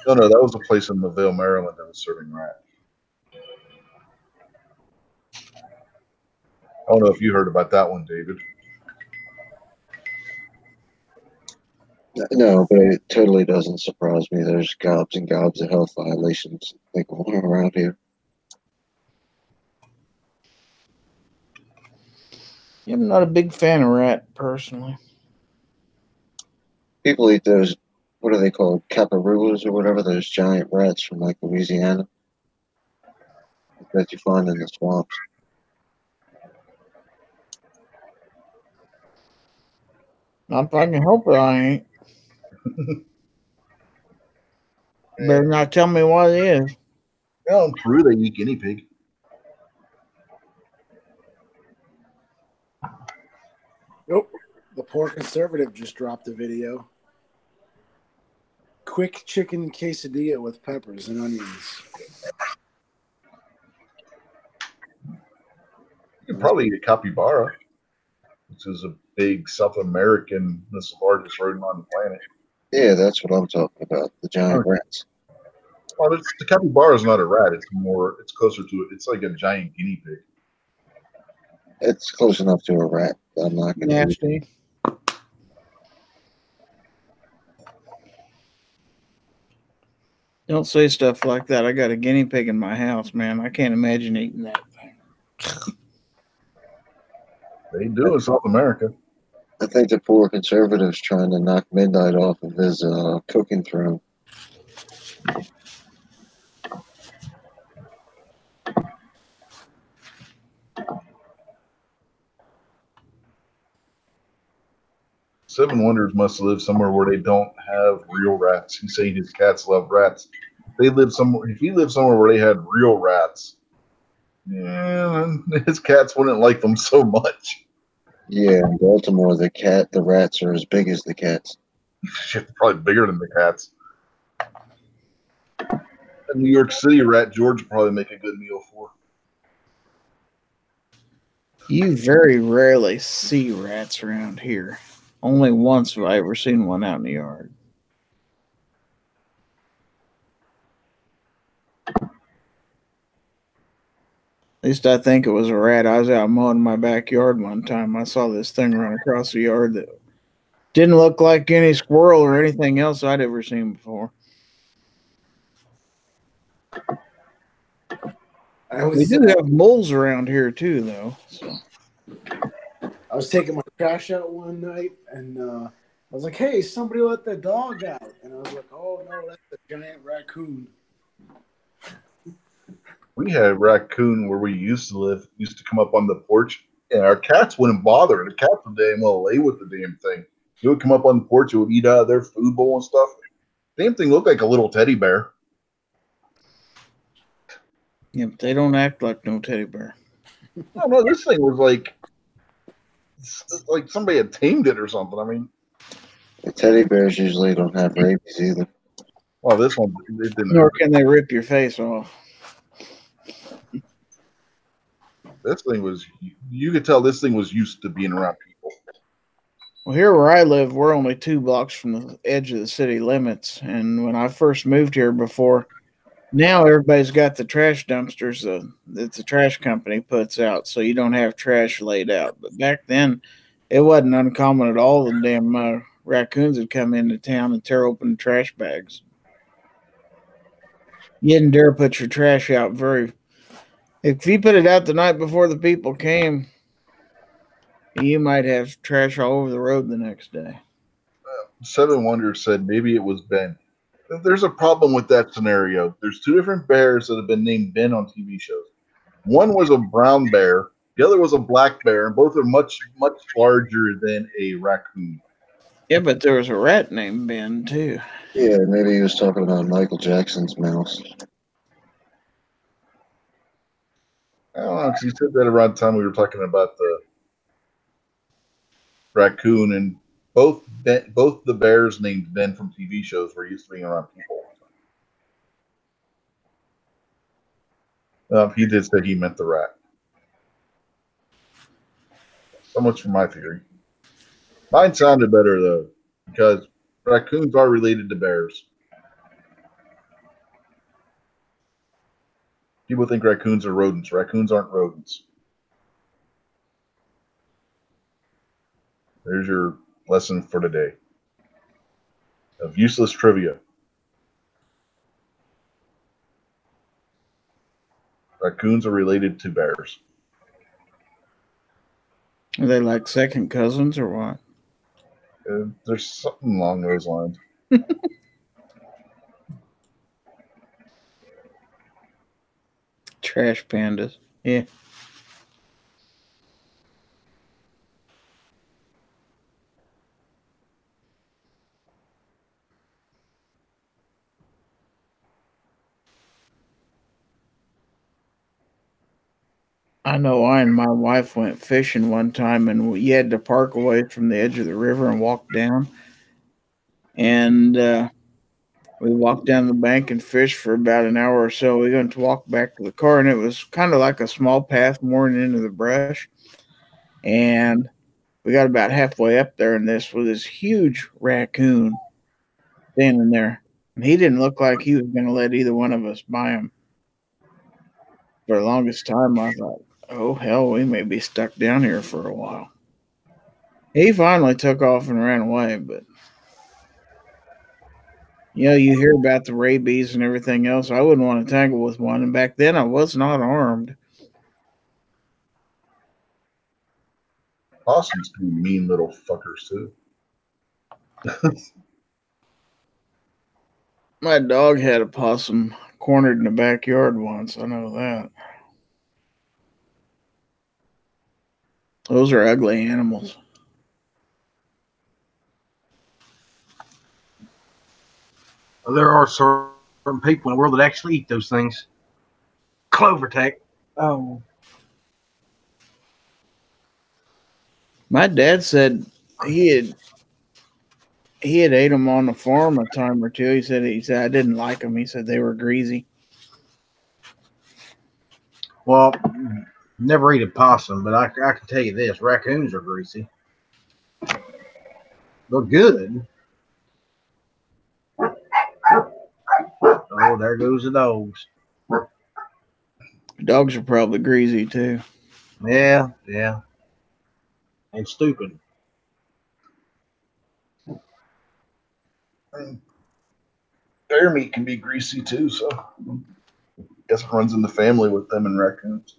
No, that was a place in Mobile, Maryland that was serving rat. I don't know if you heard about that one, David. No, but it totally doesn't surprise me. There's gobs and gobs of health violations going around here. Yeah, I'm not a big fan of rat personally. People eat those, what are they called, caparulas or whatever, those giant rats from like Louisiana that you find in the swamps. Not if I can help it, I ain't. Better not tell me what it is. Well, in Peru, they eat guinea pig. Nope. The Poor Conservative just dropped a video. Quick chicken quesadilla with peppers and onions. You could probably eat a capybara, which is a big South American, this is the largest rodent on the planet. Yeah, that's what I'm talking about, the giant rats. Well, the capybara is not a rat. It's closer to it. It's like a giant guinea pig. It's close enough to a rat. I'm not going to Nasty. Don't say stuff like that. I got a guinea pig in my house, man. I can't imagine eating that thing. They do in South America. I think the poor conservative's trying to knock Midnight off of his cooking throne. Seven Wonders must live somewhere where they don't have real rats. He's saying his cats love rats. They live somewhere. If he lived somewhere where they had real rats, yeah, his cats wouldn't like them so much. Yeah, in Baltimore, the rats are as big as the cats. Shit, probably bigger than the cats. A New York City rat, George would probably make a good meal for. You very rarely see rats around here. Only once have I ever seen one out in the yard. At least I think it was a rat. I was out mowing my backyard one time. I saw this thing run across the yard that didn't look like any squirrel or anything else I'd ever seen before. We do have moles around here too, though. So I was taking my trash out one night, and I was like, "Hey, somebody let the dog out!" And I was like, "Oh no, that's a giant raccoon." We had a raccoon where we used to live. Used to come up on the porch, and our cats wouldn't bother. The cats would damn well lay with the damn thing. It would come up on the porch. It would eat out of their food bowl and stuff. Damn thing looked like a little teddy bear. yeah, but they don't act like no teddy bear. No, this thing was like somebody had tamed it or something. I mean, The teddy bears usually don't have rabies either. well, this one it didn't. Nor can they rip your face off. This thing was. You could tell this thing was used to being around people. Well, here where I live, we're only 2 blocks from the edge of the city limits. And when I first moved here before, now everybody's got the trash dumpsters that the trash company puts out, so you don't have trash laid out. But back then, it wasn't uncommon at all. The damn raccoons would come into town and tear open the trash bags. You didn't dare put your trash out very. If you put it out the night before the people came, you might have trash all over the road the next day. Seven Wonders said maybe it was Ben. There's a problem with that scenario. There's 2 different bears that have been named Ben on TV shows. One was a brown bear, the other was a black bear, and both are much, much larger than a raccoon. Yeah, but there was a rat named Ben, too. Yeah, maybe he was talking about Michael Jackson's mouse. I don't know, because he said that around the time we were talking about the raccoon, and both the bears named Ben from TV shows were used to being around people. He did say he meant the rat. So much for my theory. Mine sounded better, though, because raccoons are related to bears. People think raccoons are rodents. Raccoons aren't rodents. There's your lesson for today of useless trivia. Raccoons are related to bears. Are they like second cousins or what? There's something along those lines. Trash pandas. Yeah. I know I and my wife went fishing one time, and you had to park away from the edge of the river and walk down. And we walked down the bank and fished for about an hour or so. We went to walk back to the car, and it was kind of like a small path mooring into the brush. And we got about halfway up there, and this was this huge raccoon standing there. And he didn't look like he was going to let either one of us buy him. For the longest time, I thought, oh, hell, we may be stuck down here for a while. He finally took off and ran away, but you hear about the rabies and everything else. I wouldn't want to tangle with one, and back then I was not armed. Possums can be mean little fuckers too. My dog had a possum cornered in the backyard once. I know that. Those are ugly animals. There are certain people in the world that actually eat those things. Clover tech. Oh, My dad said he had ate them on the farm a time or two. He said I didn't like them. He said they were greasy. Well, never eat a possum, but I can tell you this: raccoons are greasy. They're good. Oh, there goes the dogs. Dogs are probably greasy too. Yeah, and stupid. Bear meat can be greasy too, so I guess it runs in the family with them and raccoons.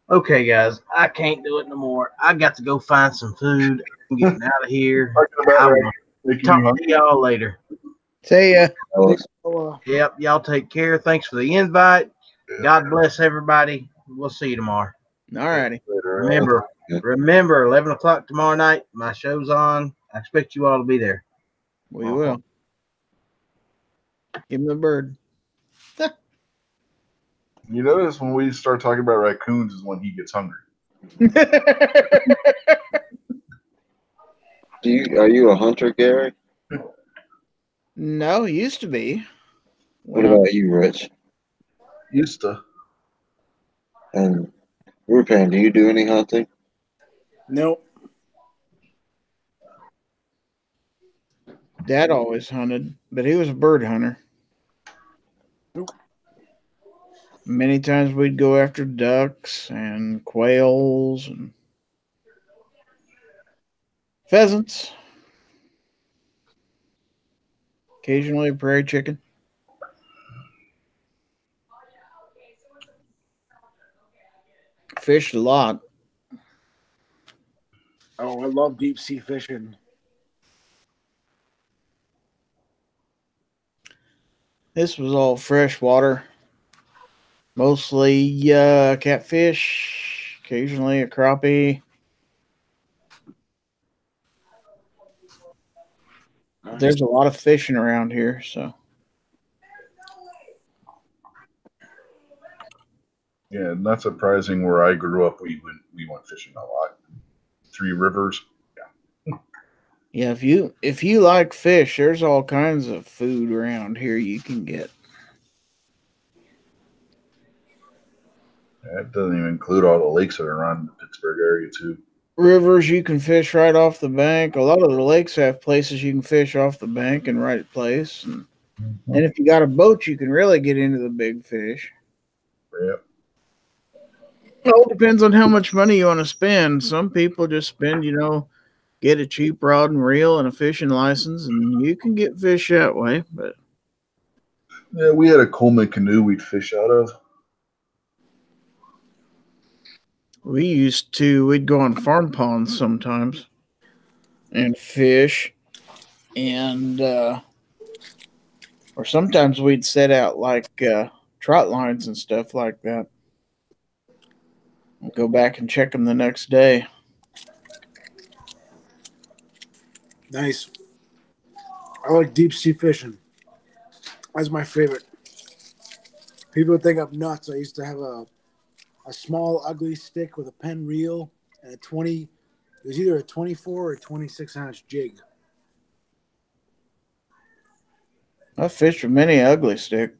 Okay, guys, I can't do it no more. I got to go find some food. I'm getting out of here. I will talk to y'all later. See ya. Yep, y'all take care. Thanks for the invite. God bless everybody. We'll see you tomorrow. All righty. Remember, 11 o'clock tomorrow night. My show's on. I expect you all to be there. We will. Give him the bird. You notice when we start talking about raccoons is when he gets hungry. Are you a hunter, Gary? No, used to be. What about you, Rich? Used to. And Rupan, do you do any hunting? Nope. Dad always hunted, but he was a bird hunter. Nope. Many times we'd go after ducks and quails and pheasants. Occasionally a prairie chicken. Fished a lot. Oh, I love deep sea fishing. This was all fresh water. Mostly catfish, occasionally a crappie. Nice. There's a lot of fishing around here, so. Yeah, not surprising. Where I grew up, we went fishing a lot. Three Rivers. Yeah, if you like fish, there's all kinds of food around here you can get. That doesn't even include all the lakes that are around the Pittsburgh area too. Rivers you can fish right off the bank. A lot of the lakes have places you can fish off the bank and right place. And if you got a boat, you can really get into the big fish. Yep. It all depends on how much money you want to spend. Some people just spend, get a cheap rod and reel and a fishing license, and you can get fish that way. But yeah, we had a Coleman canoe we'd fish out of. we'd go on farm ponds sometimes and fish, and or sometimes we'd set out like trot lines and stuff like that. Go back and check them the next day. Nice. I like deep sea fishing. That's my favorite. People think I'm nuts. I used to have a small ugly stick with a pen reel and a 20. It was either a 24 or 26-ounce jig. I fished with many ugly stick.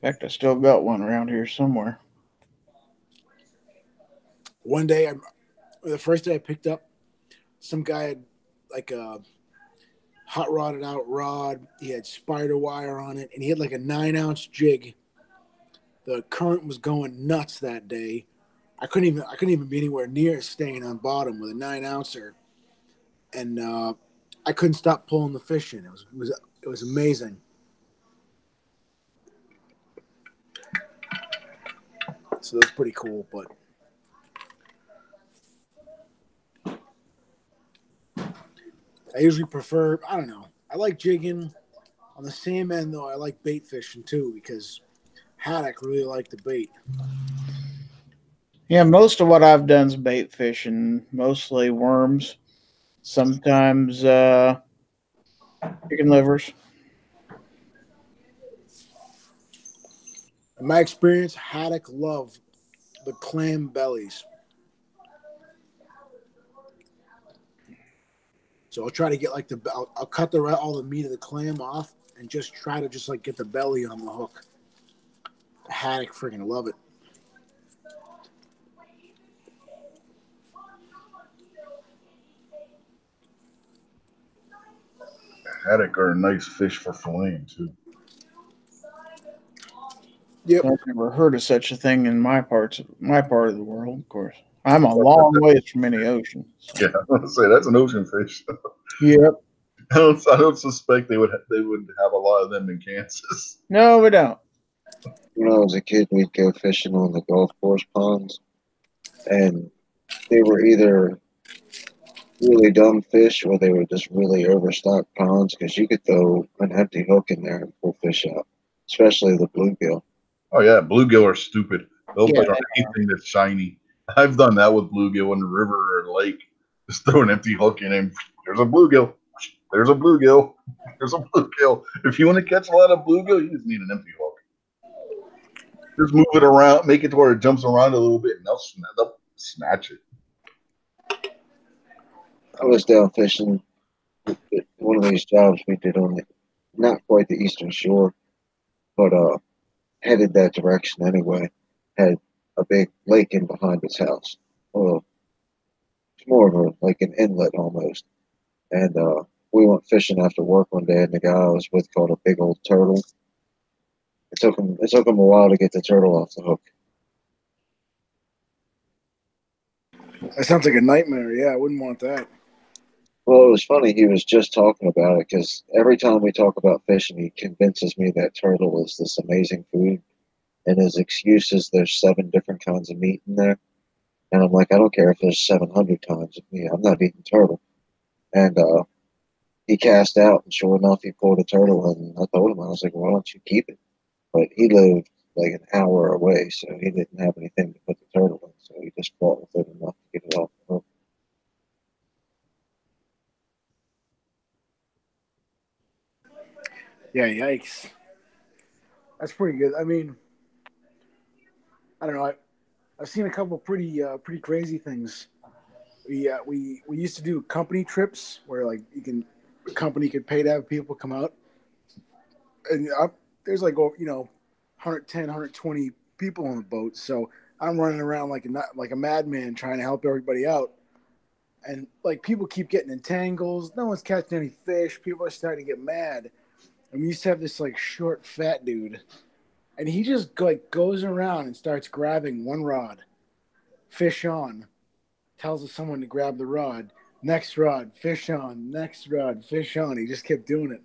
In fact, I still got one around here somewhere. One day, the first day I picked up, some guy had like a hot rodded out rod. He had spider wire on it, and he had like a 9-ounce jig. The current was going nuts that day. I couldn't even be anywhere near staying on bottom with a 9-ouncer, and I couldn't stop pulling the fish in. It was amazing. So that's pretty cool. But I usually prefer, I don't know. I like jigging. On the same end, though, I like bait fishing too because haddock really like the bait. Yeah, most of what I've done is bait fishing, mostly worms, sometimes chicken livers. In my experience, haddock love the clam bellies. So I'll try to get like I'll cut all the meat of the clam off and just try to just like get the belly on the hook. The haddock freaking love it. Haddock are a nice fish for filleting too. Yep. I've never heard of such a thing in my part of the world, of course. I'm a long ways from any ocean. So. Yeah, I was gonna say that's an ocean fish. Yep. I don't suspect they would have a lot of them in Kansas. No, we don't. When I was a kid, we'd go fishing on the golf course ponds, and they were either really dumb fish or they were just really overstocked ponds because you could throw an empty hook in there and pull fish out, especially the bluegill. Oh yeah, bluegill are stupid. They'll Yeah, bite on anything that's shiny. I've done that with bluegill in the river or lake. Just throw an empty hook in and there's a bluegill. There's a bluegill. There's a bluegill. If you want to catch a lot of bluegill, you just need an empty hook. Just move it around, make it to where it jumps around a little bit, and they'll snatch it. I was down fishing at one of these jobs we did on it, not quite the eastern shore, but headed that direction anyway. Had a big lake in behind its house. Well, it's more of a like an inlet almost. And we went fishing after work one day, and the guy I was with caught a big old turtle. It took him a while to get the turtle off the hook. That sounds like a nightmare. Yeah, I wouldn't want that. Well, it was funny. He was just talking about it because every time we talk about fishing, he convinces me that turtle is this amazing food. And his excuse is there's 7 different kinds of meat in there. And I'm like, I don't care if there's 700 kinds of meat. I'm not eating turtle. And he cast out, and sure enough, he pulled a turtle. And I told him, I was like, why don't you keep it? But he lived like an hour away, so he didn't have anything to put the turtle in. So he just fought with it enough to get it off the hook. Yeah, yikes. That's pretty good. I mean, I don't know. I've seen a couple pretty crazy things. We used to do company trips where like a company could pay to have people come out, and there's like 110, 120 people on the boat. So I'm running around like a madman trying to help everybody out, and like people keep getting in tangles. No one's catching any fish. People are starting to get mad. And we used to have this like short, fat dude, and he just like goes around and starts grabbing one rod, fish on, tells someone to grab the rod, next rod, fish on, next rod, fish on. He just kept doing it.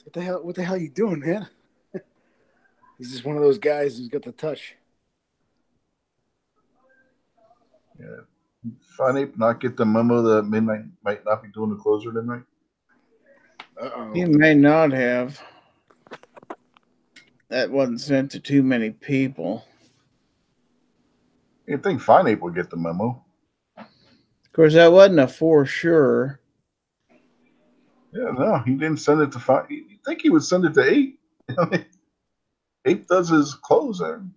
What the hell? What the hell are you doing, man? He's just one of those guys who's got the touch. Yeah. Funny not get the memo that midnight might not be doing the closer tonight. He may not have. That wasn't sent to too many people. You'd think Fine Ape would get the memo. Of course, that wasn't a for sure. Yeah, no, he didn't send it to Fine. You think he would send it to Ape? Ape does his closing.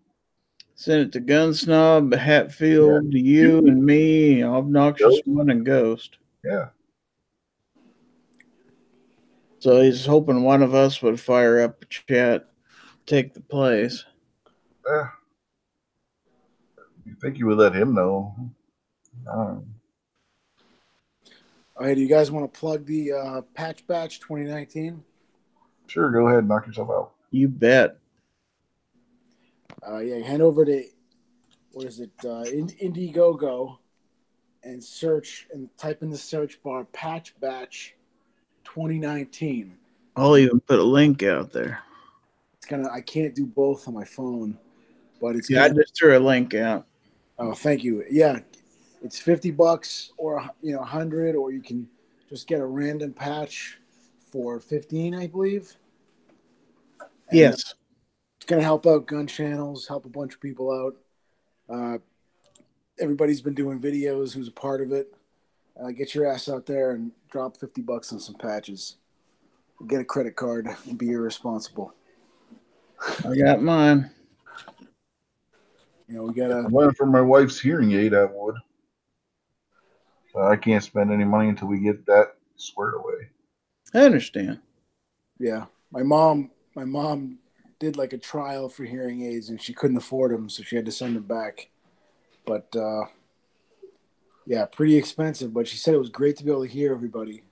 Sent it to Gunsnob, Hatfield, to you and me, Obnoxious One, and Ghost. Yeah. So he's hoping one of us would fire up a chat, take the place. Yeah. You think you would let him know? Hey, do you guys want to plug the Patch Batch 2019? Sure, go ahead, knock yourself out. You bet. Yeah, hand over to what is it, Indiegogo, and search and type in the search bar Patch Batch 2019. I'll even put a link out there. I can't do both on my phone. but it's Yeah, I gonna. just threw a link out. Oh, thank you. Yeah, it's $50 or 100, or you can just get a random patch for 15, I believe. And Yes. it's gonna help out gun channels, help a bunch of people out. Everybody's been doing videos who's a part of it. Get your ass out there and drop $50 on some patches. Get a credit card and be irresponsible. I got mine. We gotta. I went for my wife's hearing aid. I would. I can't spend any money until we get that squared away. I understand. Yeah, my mom did like a trial for hearing aids, and she couldn't afford them, so she had to send them back. But yeah, pretty expensive. But she said it was great to be able to hear everybody.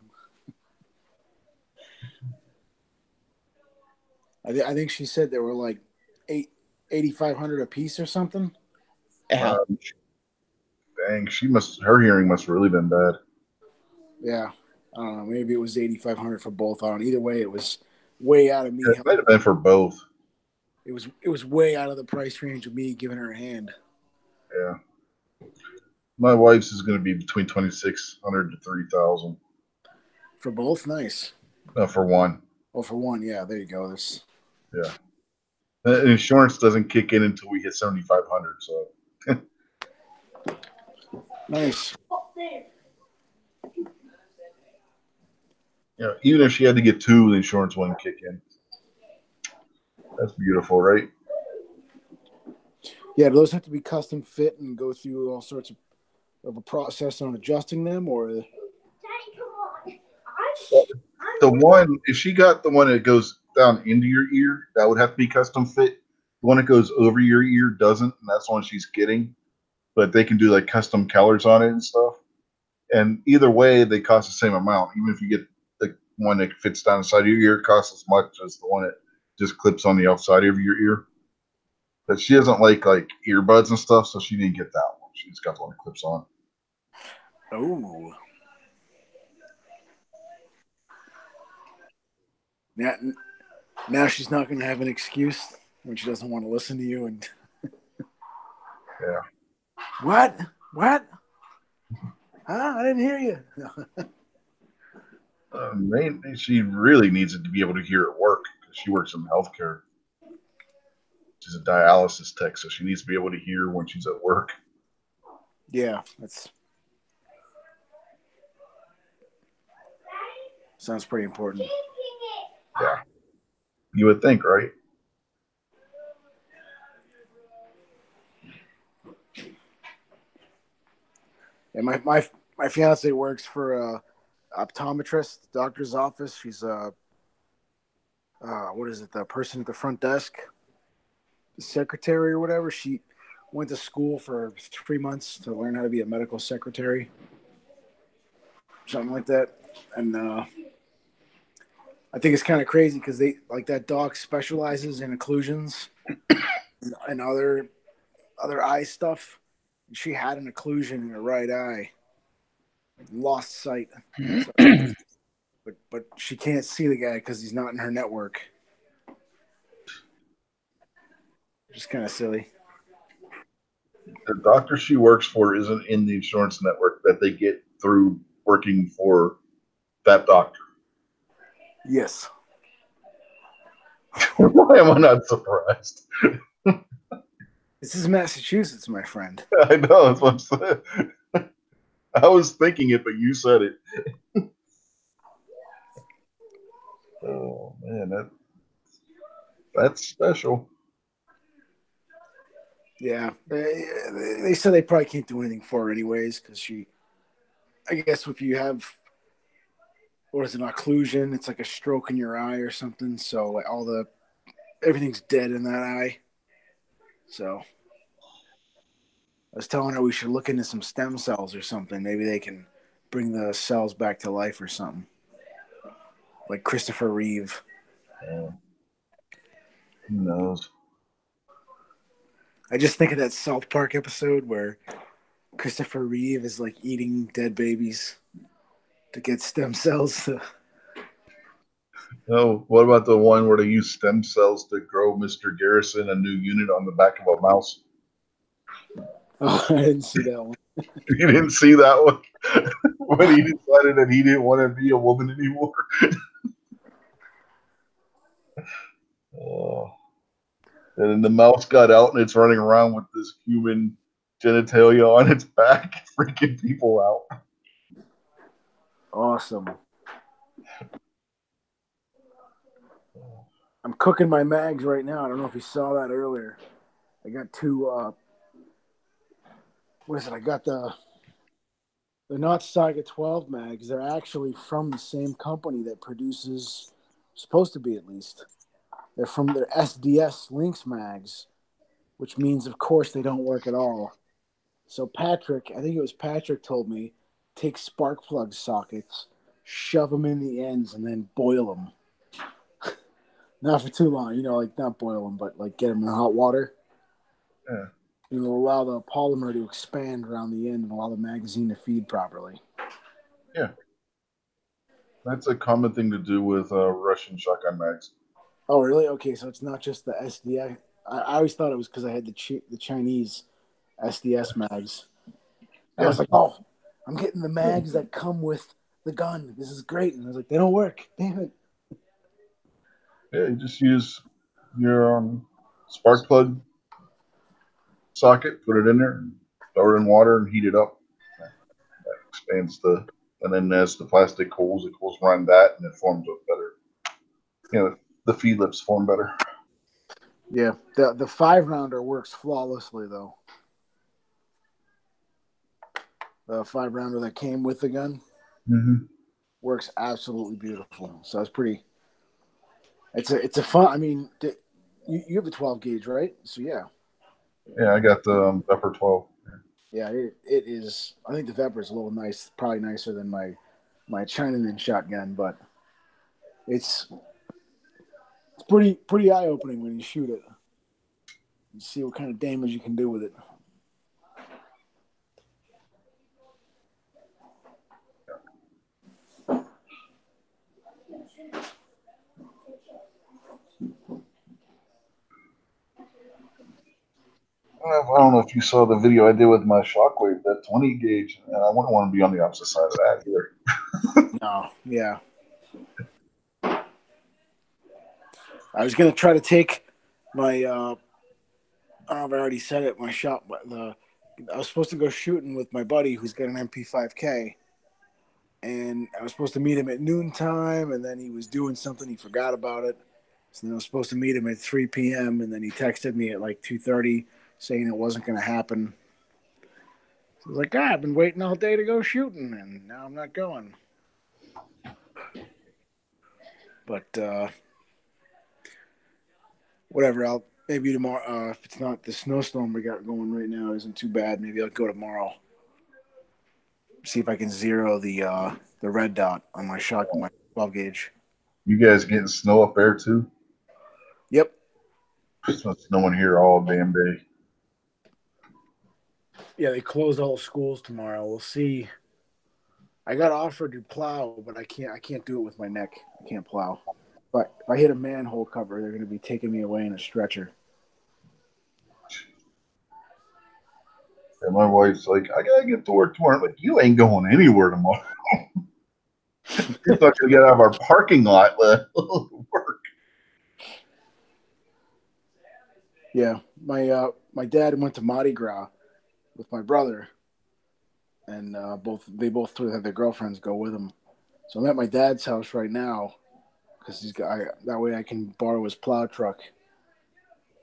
I think she said they were like 8,500 a piece or something. Ow. Dang, her hearing must have really been bad. Yeah, I don't know. Maybe it was 8,500 for both. On either way, it was way out of me. It might have been for both. It was way out of the price range of me giving her a hand. Yeah. My wife's is going to be between 2,600 to 3,000. For both, nice. For one. Oh, for one, yeah. There you go. This. Yeah. The insurance doesn't kick in until we hit 7,500. So. Nice. Yeah. Even if she had to get two, the insurance wouldn't kick in. That's beautiful, right? Yeah, do those have to be custom fit and go through all sorts of a process on adjusting them, or? The one, if she got the one that goes down into your ear, that would have to be custom fit. The one that goes over your ear doesn't, and that's the one she's getting. But they can do like custom colors on it and stuff. And either way, they cost the same amount. Even if you get the one that fits down the side of your ear, it costs as much as the one that just clips on the outside of your ear. But she doesn't like earbuds and stuff, so she didn't get that one. She just got the one that clips on. Oh. Now she's not going to have an excuse when she doesn't want to listen to you. And Yeah. What? Huh? I didn't hear you. She really needs it to be able to hear at work because she works in healthcare. She's a dialysis tech, so she needs to be able to hear when she's at work. Yeah, sounds pretty important. Yeah. You would think, right? And my fiance works for a optometrist, doctor's office. She's what is it? The person at the front desk, the secretary or whatever. She went to school for 3 months to learn how to be a medical secretary, something like that. And I think it's kind of crazy because they like that doc specializes in occlusions and other eye stuff. And she had an occlusion in her right eye, lost sight. So, but she can't see the guy because he's not in her network. Just kind of silly. The doctor she works for isn't in the insurance network that they get through working for that doctor. Yes. Why am I not surprised? This is Massachusetts, my friend. I know, that's what I'm saying. I was thinking it, but you said it. Oh man, that's special. Yeah, they said they probably can't do anything for her anyways because I guess if you have what is an occlusion, it's like a stroke in your eye or something. So like everything's dead in that eye. So I was telling her we should look into some stem cells or something. Maybe they can bring the cells back to life or something. Like Christopher Reeve. Who knows? I just think of that South Park episode where Christopher Reeve is like eating dead babies to get stem cells. Oh, what about the one where they use stem cells to grow Mr. Garrison a new unit on the back of a mouse? Oh, I didn't see that one. You didn't see that one? When he decided that he didn't want to be a woman anymore. Oh. And then the mouse got out and it's running around with this human genitalia on its back, freaking people out. Awesome. I'm cooking my mags right now. I don't know if you saw that earlier. I got two. What is it? I got they're not Saga 12 mags. They're actually from the same company that produces, supposed to be at least. They're from their SDS Lynx mags, which means, of course, they don't work at all. So Patrick, I think it was Patrick, told me, take spark plug sockets, shove them in the ends, and then boil them. Not for too long, like not boil them, but like get them in hot water. Yeah. It will allow the polymer to expand around the end and allow the magazine to feed properly. Yeah. That's a common thing to do with Russian shotgun mags. Oh, really? Okay, so it's not just the SDS. I always thought it was because I had the Chinese SDS mags. I was like, oh, I'm getting the mags that come with the gun. This is great. And I was like, they don't work. Damn it. Yeah, you just use your spark plug socket, put it in there, and throw it in water and heat it up. That expands and then as the plastic cools, it cools around that and it forms up better. The feed lips form better. Yeah, the 5-rounder works flawlessly, though. The 5-rounder that came with the gun works absolutely beautiful. So it's pretty. It's a fun. I mean, you have the 12 gauge, right? So yeah. Yeah, I got the Pepper 12. Yeah, it is. I think the Vepr is a little nice, probably nicer than my Chinaman shotgun, but it's pretty eye opening when you shoot it. You see what kind of damage you can do with it. I don't know if you saw the video I did with my Shockwave, that 20 gauge, and I wouldn't want to be on the opposite side of that either. No, yeah. I was gonna try to take my. I don't know if I already said it. My shot. I was supposed to go shooting with my buddy who's got an MP5K, and I was supposed to meet him at noontime, and then he was doing something. He forgot about it. So then I was supposed to meet him at 3 p.m., and then he texted me at like 2:30 saying it wasn't going to happen. So I was like, I've been waiting all day to go shooting, and now I'm not going. But whatever, I'll maybe tomorrow. If it's not the snowstorm we got going right now isn't too bad, maybe I'll go tomorrow. See if I can zero the red dot on my 12 gauge. You guys getting snow up there too? Yep. It's snowing here all damn day. Yeah, they close all schools tomorrow. We'll see. I got offered to plow, but I can't do it with my neck. I can't plow. But if I hit a manhole cover, they're going to be taking me away in a stretcher. And my wife's like, I gotta get to work tomorrow. I'm like, you ain't going anywhere tomorrow. You're not gonna get out of our parking lot to work. Yeah, my dad went to Mardi Gras with my brother, and they both had their girlfriends go with him. So I'm at my dad's house right now because that way I can borrow his plow truck.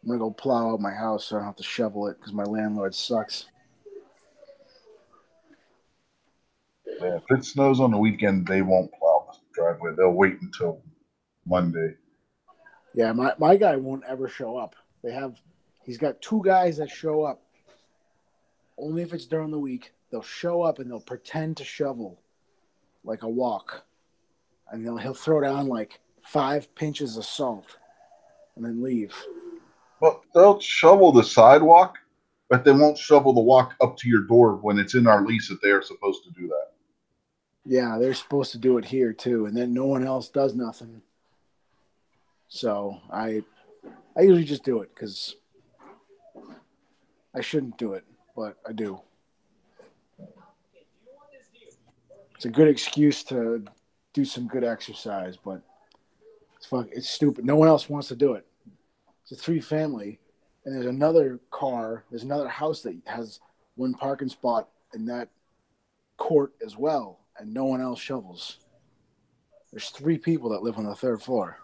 I'm gonna go plow out my house so I don't have to shovel it because my landlord sucks. Yeah, if it snows on the weekend, they won't plow the driveway. They'll wait until Monday. Yeah, my guy won't ever show up. He's got 2 guys that show up only if it's during the week. They'll show up and they'll pretend to shovel like a walk, and he'll throw down like 5 pinches of salt and then leave. Well, they'll shovel the sidewalk, but they won't shovel the walk up to your door when it's in our lease that they are supposed to do that. Yeah, they're supposed to do it here too, and then no one else does nothing. So I usually just do it because I shouldn't do it, but I do. It's a good excuse to do some good exercise, but it's stupid. No one else wants to do it. It's a three family, and there's another car. There's another house that has one parking spot in that court as well, and no one else shovels. There's three people that live on the third floor.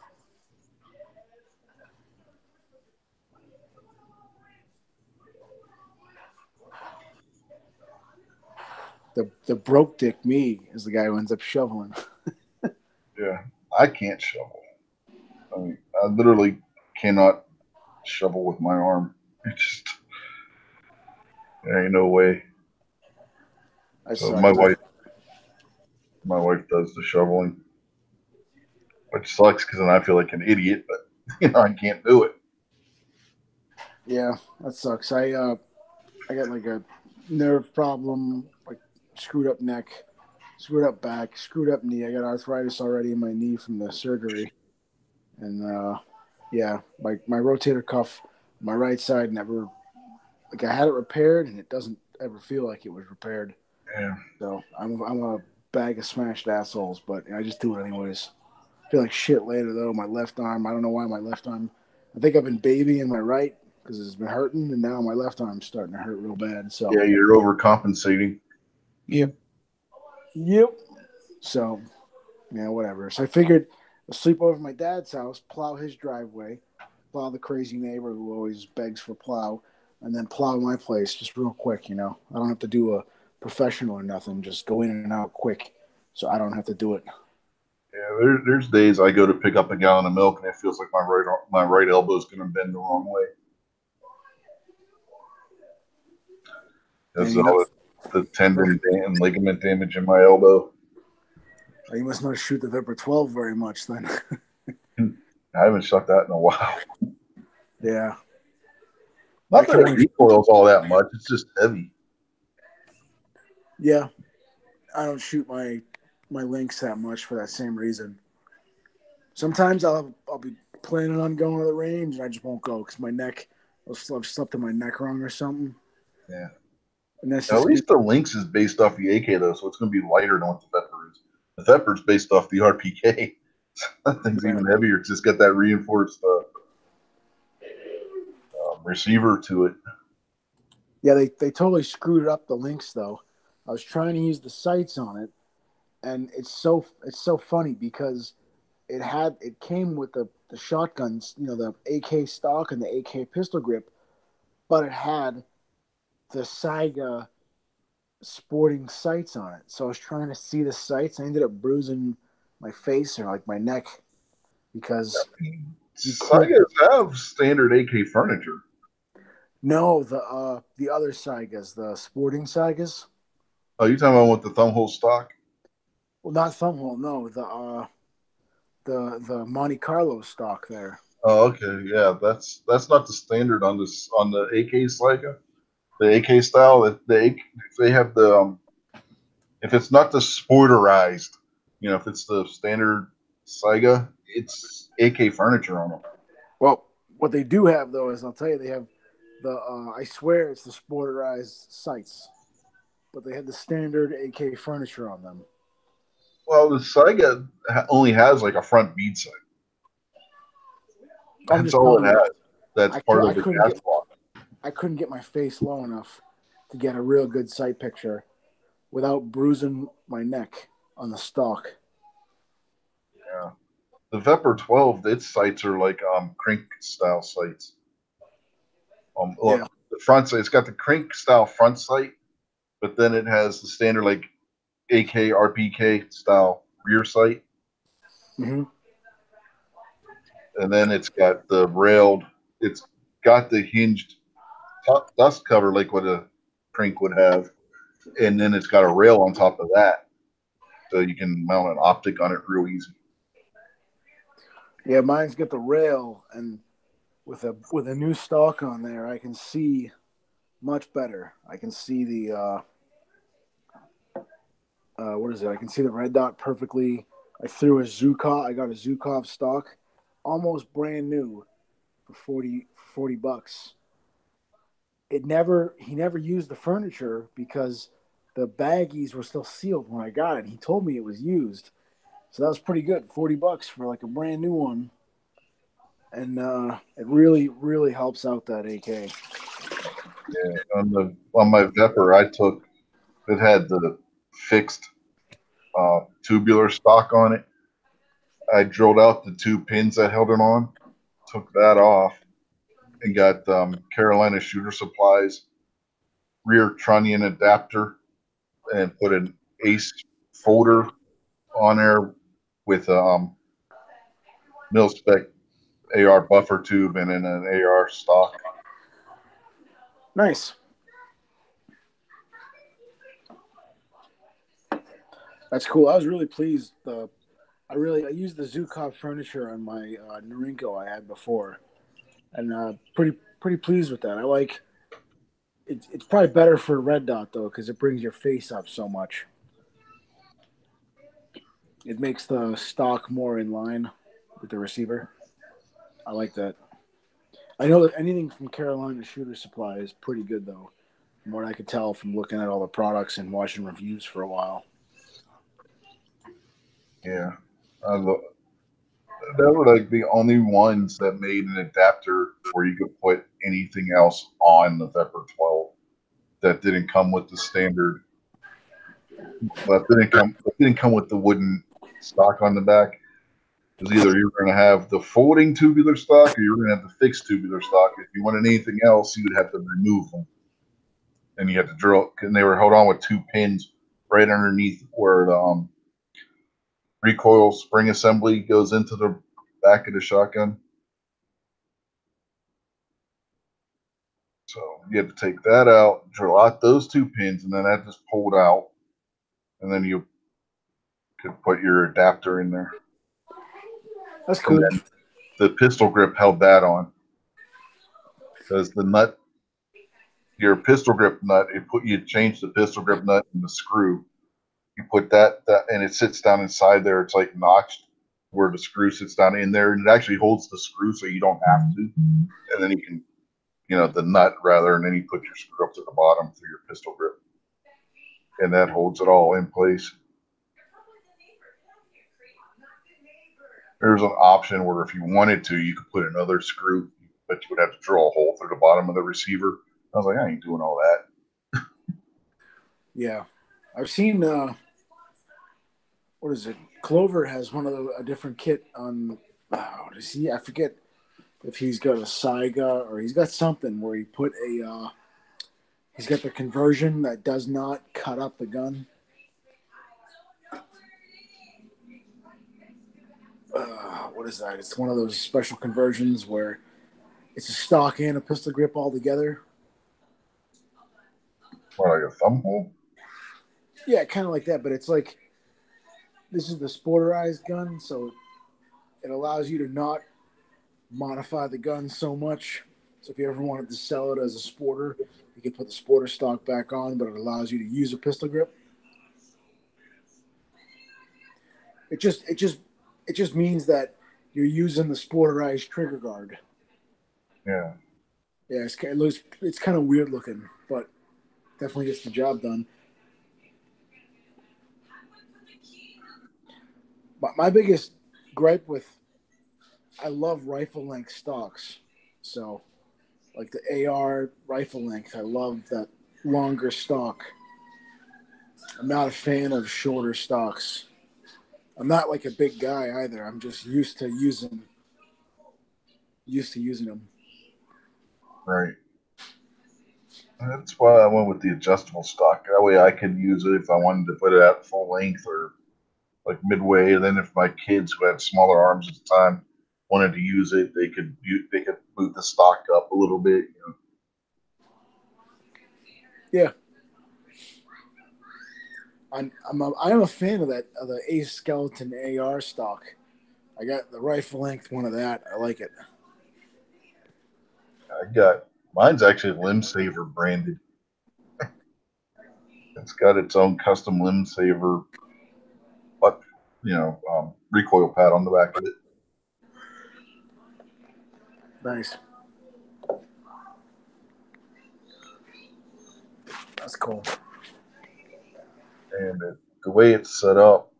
The broke dick me is the guy who ends up shoveling. Yeah, I can't shovel. I mean, I literally cannot shovel with my arm. It's just there ain't no way. I So suck. my wife does the shoveling, which sucks because then I feel like an idiot. But I can't do it. Yeah, that sucks. I got like a nerve problem, like screwed up neck, screwed up back, screwed up knee. I got arthritis already in my knee from the surgery, and yeah, my rotator cuff, my right side never like I had it repaired, and it doesn't ever feel like it was repaired. Yeah. So I'm a bag of smashed assholes, but I just do it anyways. I feel like shit later though. My left arm, I don't know why my left arm. I think I've been babying my right because it's been hurting, and now my left arm's starting to hurt real bad. So Yeah, you're overcompensating. Yep. yep. So yeah, whatever. So I figured I'll sleep over at my dad's house, plow his driveway, plow the crazy neighbor who always begs for plow, and then plow my place just real quick. I don't have to do a professional or nothing. Just go in and out quick, so I don't have to do it. Yeah, there's days I go to pick up a gallon of milk and it feels like my right elbow is going to bend the wrong way. And That's you're not. all the tendon and ligament damage in my elbow. You must not shoot the Vipper 12 very much then. I haven't shot that in a while. Yeah. Not that it recoils all that much. It's just heavy. Yeah. I don't shoot my links that much for that same reason. Sometimes I'll be planning on going to the range and I just won't go because my neck, I've slept in my neck wrong or something. Yeah. And that's Now, just at least the Lynx is based off the AK though, so it's going to be lighter than what the Pepper is. The Pepper's based off the RPK. That thing's even heavier. It's just got that reinforced receiver to it. Yeah, they totally screwed up the links though. I was trying to use the sights on it, and it's so funny because it came with the shotguns, the AK stock and the AK pistol grip, but it had the Saiga sporting sights on it. So I was trying to see the sights. I ended up bruising my face or like my neck because Sagas have standard AK furniture. No, the other Saigas, the sporting Saigas. Oh, you talking about with the thumbhole stock? Well, not thumbhole. No, the Monte Carlo stock there. Oh, okay, yeah, that's not the standard on the AK Saiga. The AK style, if they have the if it's not the sporterized, if it's the standard Saiga, it's AK furniture on them. Well, what they do have though is I'll tell you they have the I swear it's the sporterized sights, but they had the standard AK furniture on them. Well, the Saiga only has like a front bead sight. That's all it has. That's part of the gas block. I couldn't get my face low enough to get a real good sight picture without bruising my neck on the stock. Yeah. The Vepr 12, its sights are like crank style sights. Look, yeah. The front sight, it's got the crank style front sight, but then it has the standard like AK RPK style rear sight. Mm-hmm. And then it's got the railed, it's got the hinged dust cover like what a crank would have. And then it's got a rail on top of that. So you can mount an optic on it real easy. Yeah, mine's got the rail, and with a new stock on there, I can see much better. I can see the what is it? I can see the red dot perfectly. I got a Zukov stock, almost brand new for 40 bucks. He never used the furniture because the baggies were still sealed when I got it. He told me it was used. So that was pretty good. 40 bucks for like a brand new one. And it really, really helps out that AK. Yeah, on my Vepper, I took it had the fixed tubular stock on it. I drilled out the two pins that held it on, took that off, and got Carolina Shooter Supplies rear trunnion adapter and put an Ace folder on there with mil spec AR buffer tube and then an AR stock. Nice. That's cool. I was really pleased. I used the Zukov furniture on my Norinco I had before, and pretty pleased with that. I like it. It's probably better for red dot though because it brings your face up so much. It makes the stock more in line with the receiver. I like that. I know that anything from Carolina Shooter Supply is pretty good though, from what I could tell from looking at all the products and watching reviews for a while. Yeah, they were like the only ones that made an adapter where you could put anything else on the Vepper 12 that didn't come with the standard. But it didn't come with the wooden stock on the back. It was either you were going to have the folding tubular stock or you were going to have the fixed tubular stock. If you wanted anything else, you would have to remove them, and you had to drill. And they were held on with two pins right underneath where the recoil spring assembly goes into the back of the shotgun. So you had to take that out, drill out those two pins, and then that just pulled out, and then you could put your adapter in there. That's cool. And then the pistol grip held that on because the nut, your pistol grip nut, you change the pistol grip nut and the screw. You put that and it sits down inside there. It's like notched where the screw sits down in there, and it actually holds the screw so you don't have to. And then you can, the nut rather, and then you put your screw up to the bottom through your pistol grip, and that holds it all in place. There's an option where if you wanted to, you could put another screw, but you would have to drill a hole through the bottom of the receiver. I was like, I ain't doing all that. Yeah, I've seen. What is it? Clover has a different kit on. What is he? I forget if he's got a Saiga or he's got something where he put a. He's got the conversion that does not cut up the gun. What is that? It's one of those special conversions where it's a stock and a pistol grip all together. What, like a thumb hole? Yeah, kind of like that, but it's like this is the sporterized gun, so it allows you to not modify the gun so much. So if you ever wanted to sell it as a sporter, you can put the sporter stock back on, but it allows you to use a pistol grip. It just means that you're using the sporterized trigger guard. Yeah. Yeah, it's kind of weird looking, but definitely gets the job done. My biggest gripe with I love rifle length stocks. So like the AR rifle length, I love that longer stock. I'm not a fan of shorter stocks. I'm not like a big guy either. I'm just used to using them. Right. That's why I went with the adjustable stock. That way I could use it if I wanted to put it at full length or like midway. And then if my kids who had smaller arms at the time wanted to use it, they could move the stock up a little bit. Yeah. I am a fan of the Ace Skeleton AR stock. I got the rifle length one of that. I like it. Mine's actually limb saver branded. It's got its own custom limb saver, but recoil pad on the back of it. Nice. That's cool. And the way it's set up,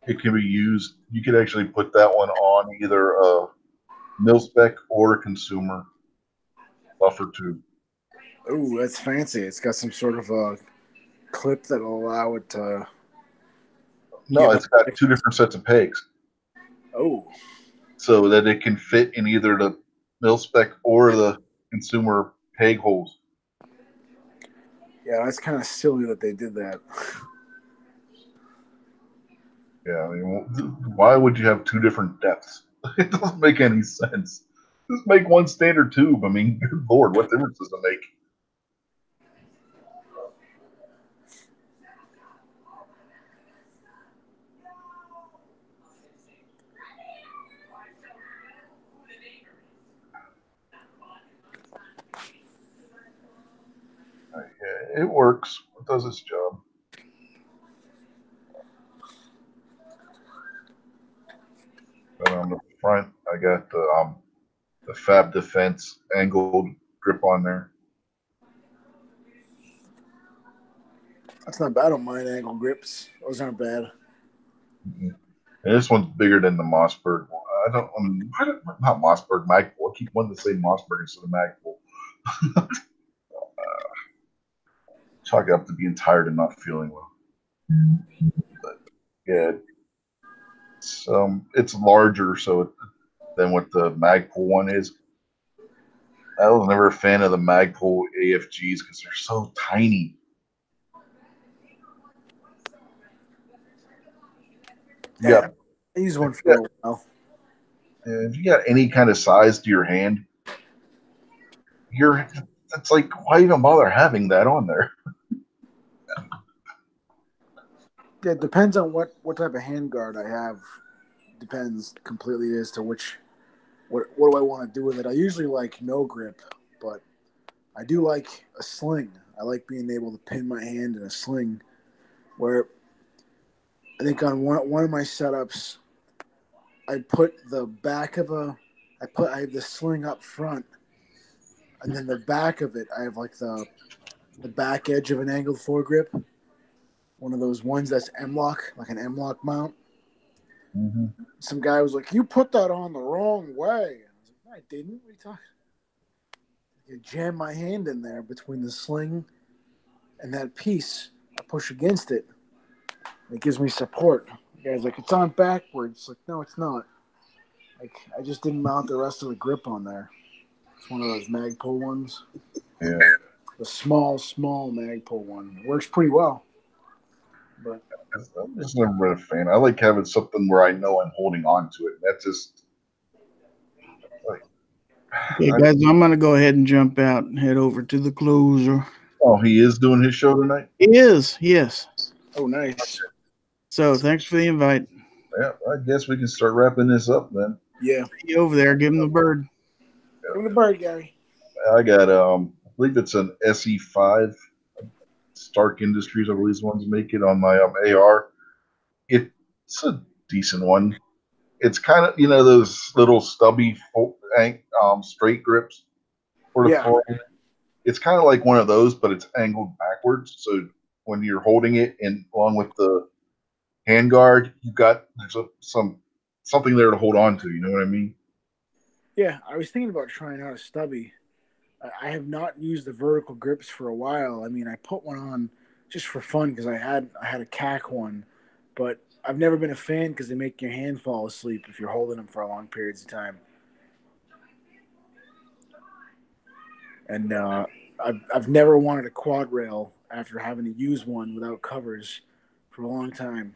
it can be used. You could actually put that one on either a mil spec or a consumer buffer tube. Ooh, that's fancy. It's got some sort of a clip that'll allow it to No, give it's up. got two different sets of pegs, Oh, so that it can fit in either the mil spec or the consumer peg holes. yeah, that's kind of silly that they did that. Yeah, I mean, why would you have two different depths? It doesn't make any sense. Just make one standard tube. I mean, good lord, what difference does it make? Yeah, it works. It does its job. And on the front, I got the Fab Defense angled grip on there. That's not bad. I don't mind angle grips. Those aren't bad. Mm-hmm. And this one's bigger than the Mossberg one. Not Mossberg, Magpul. I keep wanting to say Mossberg instead of Magpul. Chalk it up to being tired and not feeling well. But yeah, it's larger than what the Magpul one is. I was never a fan of the Magpul AFGs because they're so tiny. Yeah, I use one for a while. If you got any kind of size to your hand, it's like, why even bother having that on there? Yeah, it depends on what type of handguard I have. Depends completely as to what do I want to do with it. I usually like no grip, but I do like a sling. I like being able to pin my hand in a sling. Where I think on one of my setups, I put the back of I have the sling up front, and then the back of it, I have like the back edge of an angled foregrip. One of those ones that's M-lock, like an M-lock mount. Mm-hmm. Some guy was like, "You put that on the wrong way." I was like, "No, I didn't. What are you talking?" You jam my hand in there between the sling and that piece. I push against it. It gives me support. The guy's like, "It's on backwards." Like, no, it's not. Like, I just didn't mount the rest of the grip on there. It's one of those Magpul ones. Yeah. The small Magpul one. It works pretty well. But I'm just never been a fan. I like having something where I know I'm holding on to it. That's just like. Okay, guys, I'm going to go ahead and jump out and head over to the closer. Oh, he is doing his show tonight? He is, yes. oh, nice. So thanks for the invite. Yeah, I guess we can start wrapping this up then. Yeah. See you over there. Give him the bird. Give him the bird, Gary. I got I believe it's an SE5 Stark Industries, I believe is the ones make it on my AR. It's a decent one. It's kind of, those little stubby straight grips for the phone. It's kind of like one of those, but it's angled backwards. So when you're holding it and along with the handguard, there's something there to hold on to. You know what I mean? Yeah, I was thinking about trying out a stubby. I have not used the vertical grips for a while. I mean, I put one on just for fun because I had a CAC one, but I've never been a fan because they make your hand fall asleep if you're holding them for long periods of time. And I've never wanted a quad rail after having to use one without covers for a long time.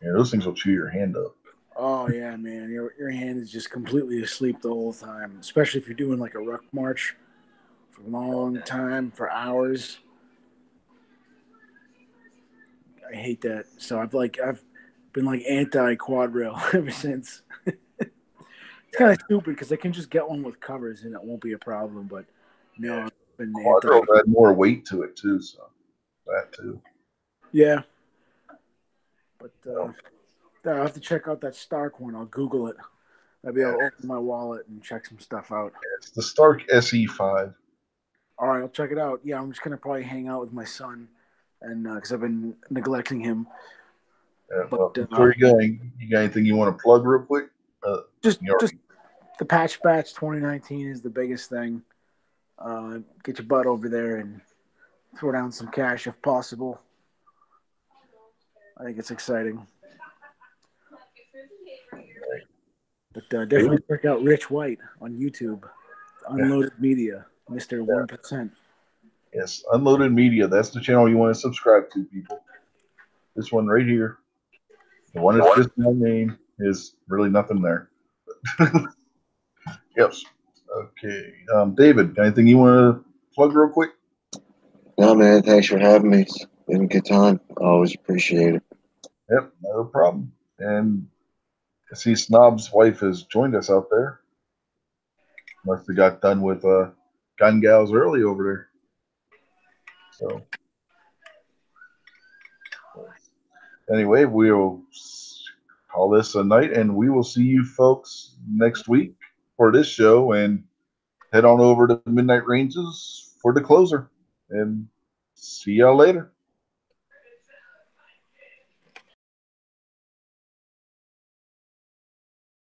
Yeah, those things will chew your hand up. Oh yeah, man, your hand is just completely asleep the whole time, especially if you're doing like a ruck march for a long time, for hours. I hate that. So I've been like anti quad rail ever since. It's kind of stupid because I can just get one with covers and it won't be a problem. But no, I've been Quad rail had more weight to it too, so that too. Yeah, but I'll have to check out that Stark one. I'll Google it. Maybe I'll open my wallet and check some stuff out. It's the Stark SE5. All right, I'll check it out. Yeah, I'm just gonna probably hang out with my son, and because I've been neglecting him. Yeah, But well, before you're going, you got anything you want to plug real quick? just you already- the Patch Batch 2019 is the biggest thing. Get your butt over there and throw down some cash if possible. I think it's exciting. But definitely check out Rich White on YouTube. Unloaded Media, Mr. 1%. Yes, Unloaded Media. That's the channel you want to subscribe to, people. This one right here. The one that's just my name is really nothing there. Yes. Okay. David, anything you want to plug real quick? No, man, thanks for having me. It's been a good time. I always appreciate it. Yep, no problem. And I see Snob's wife has joined us out there. Must have got done with gun gals early over there. So anyway, we'll call this a night, and we will see you folks next week for this show, and head on over to Midnight Ranges for the closer. And see y'all later.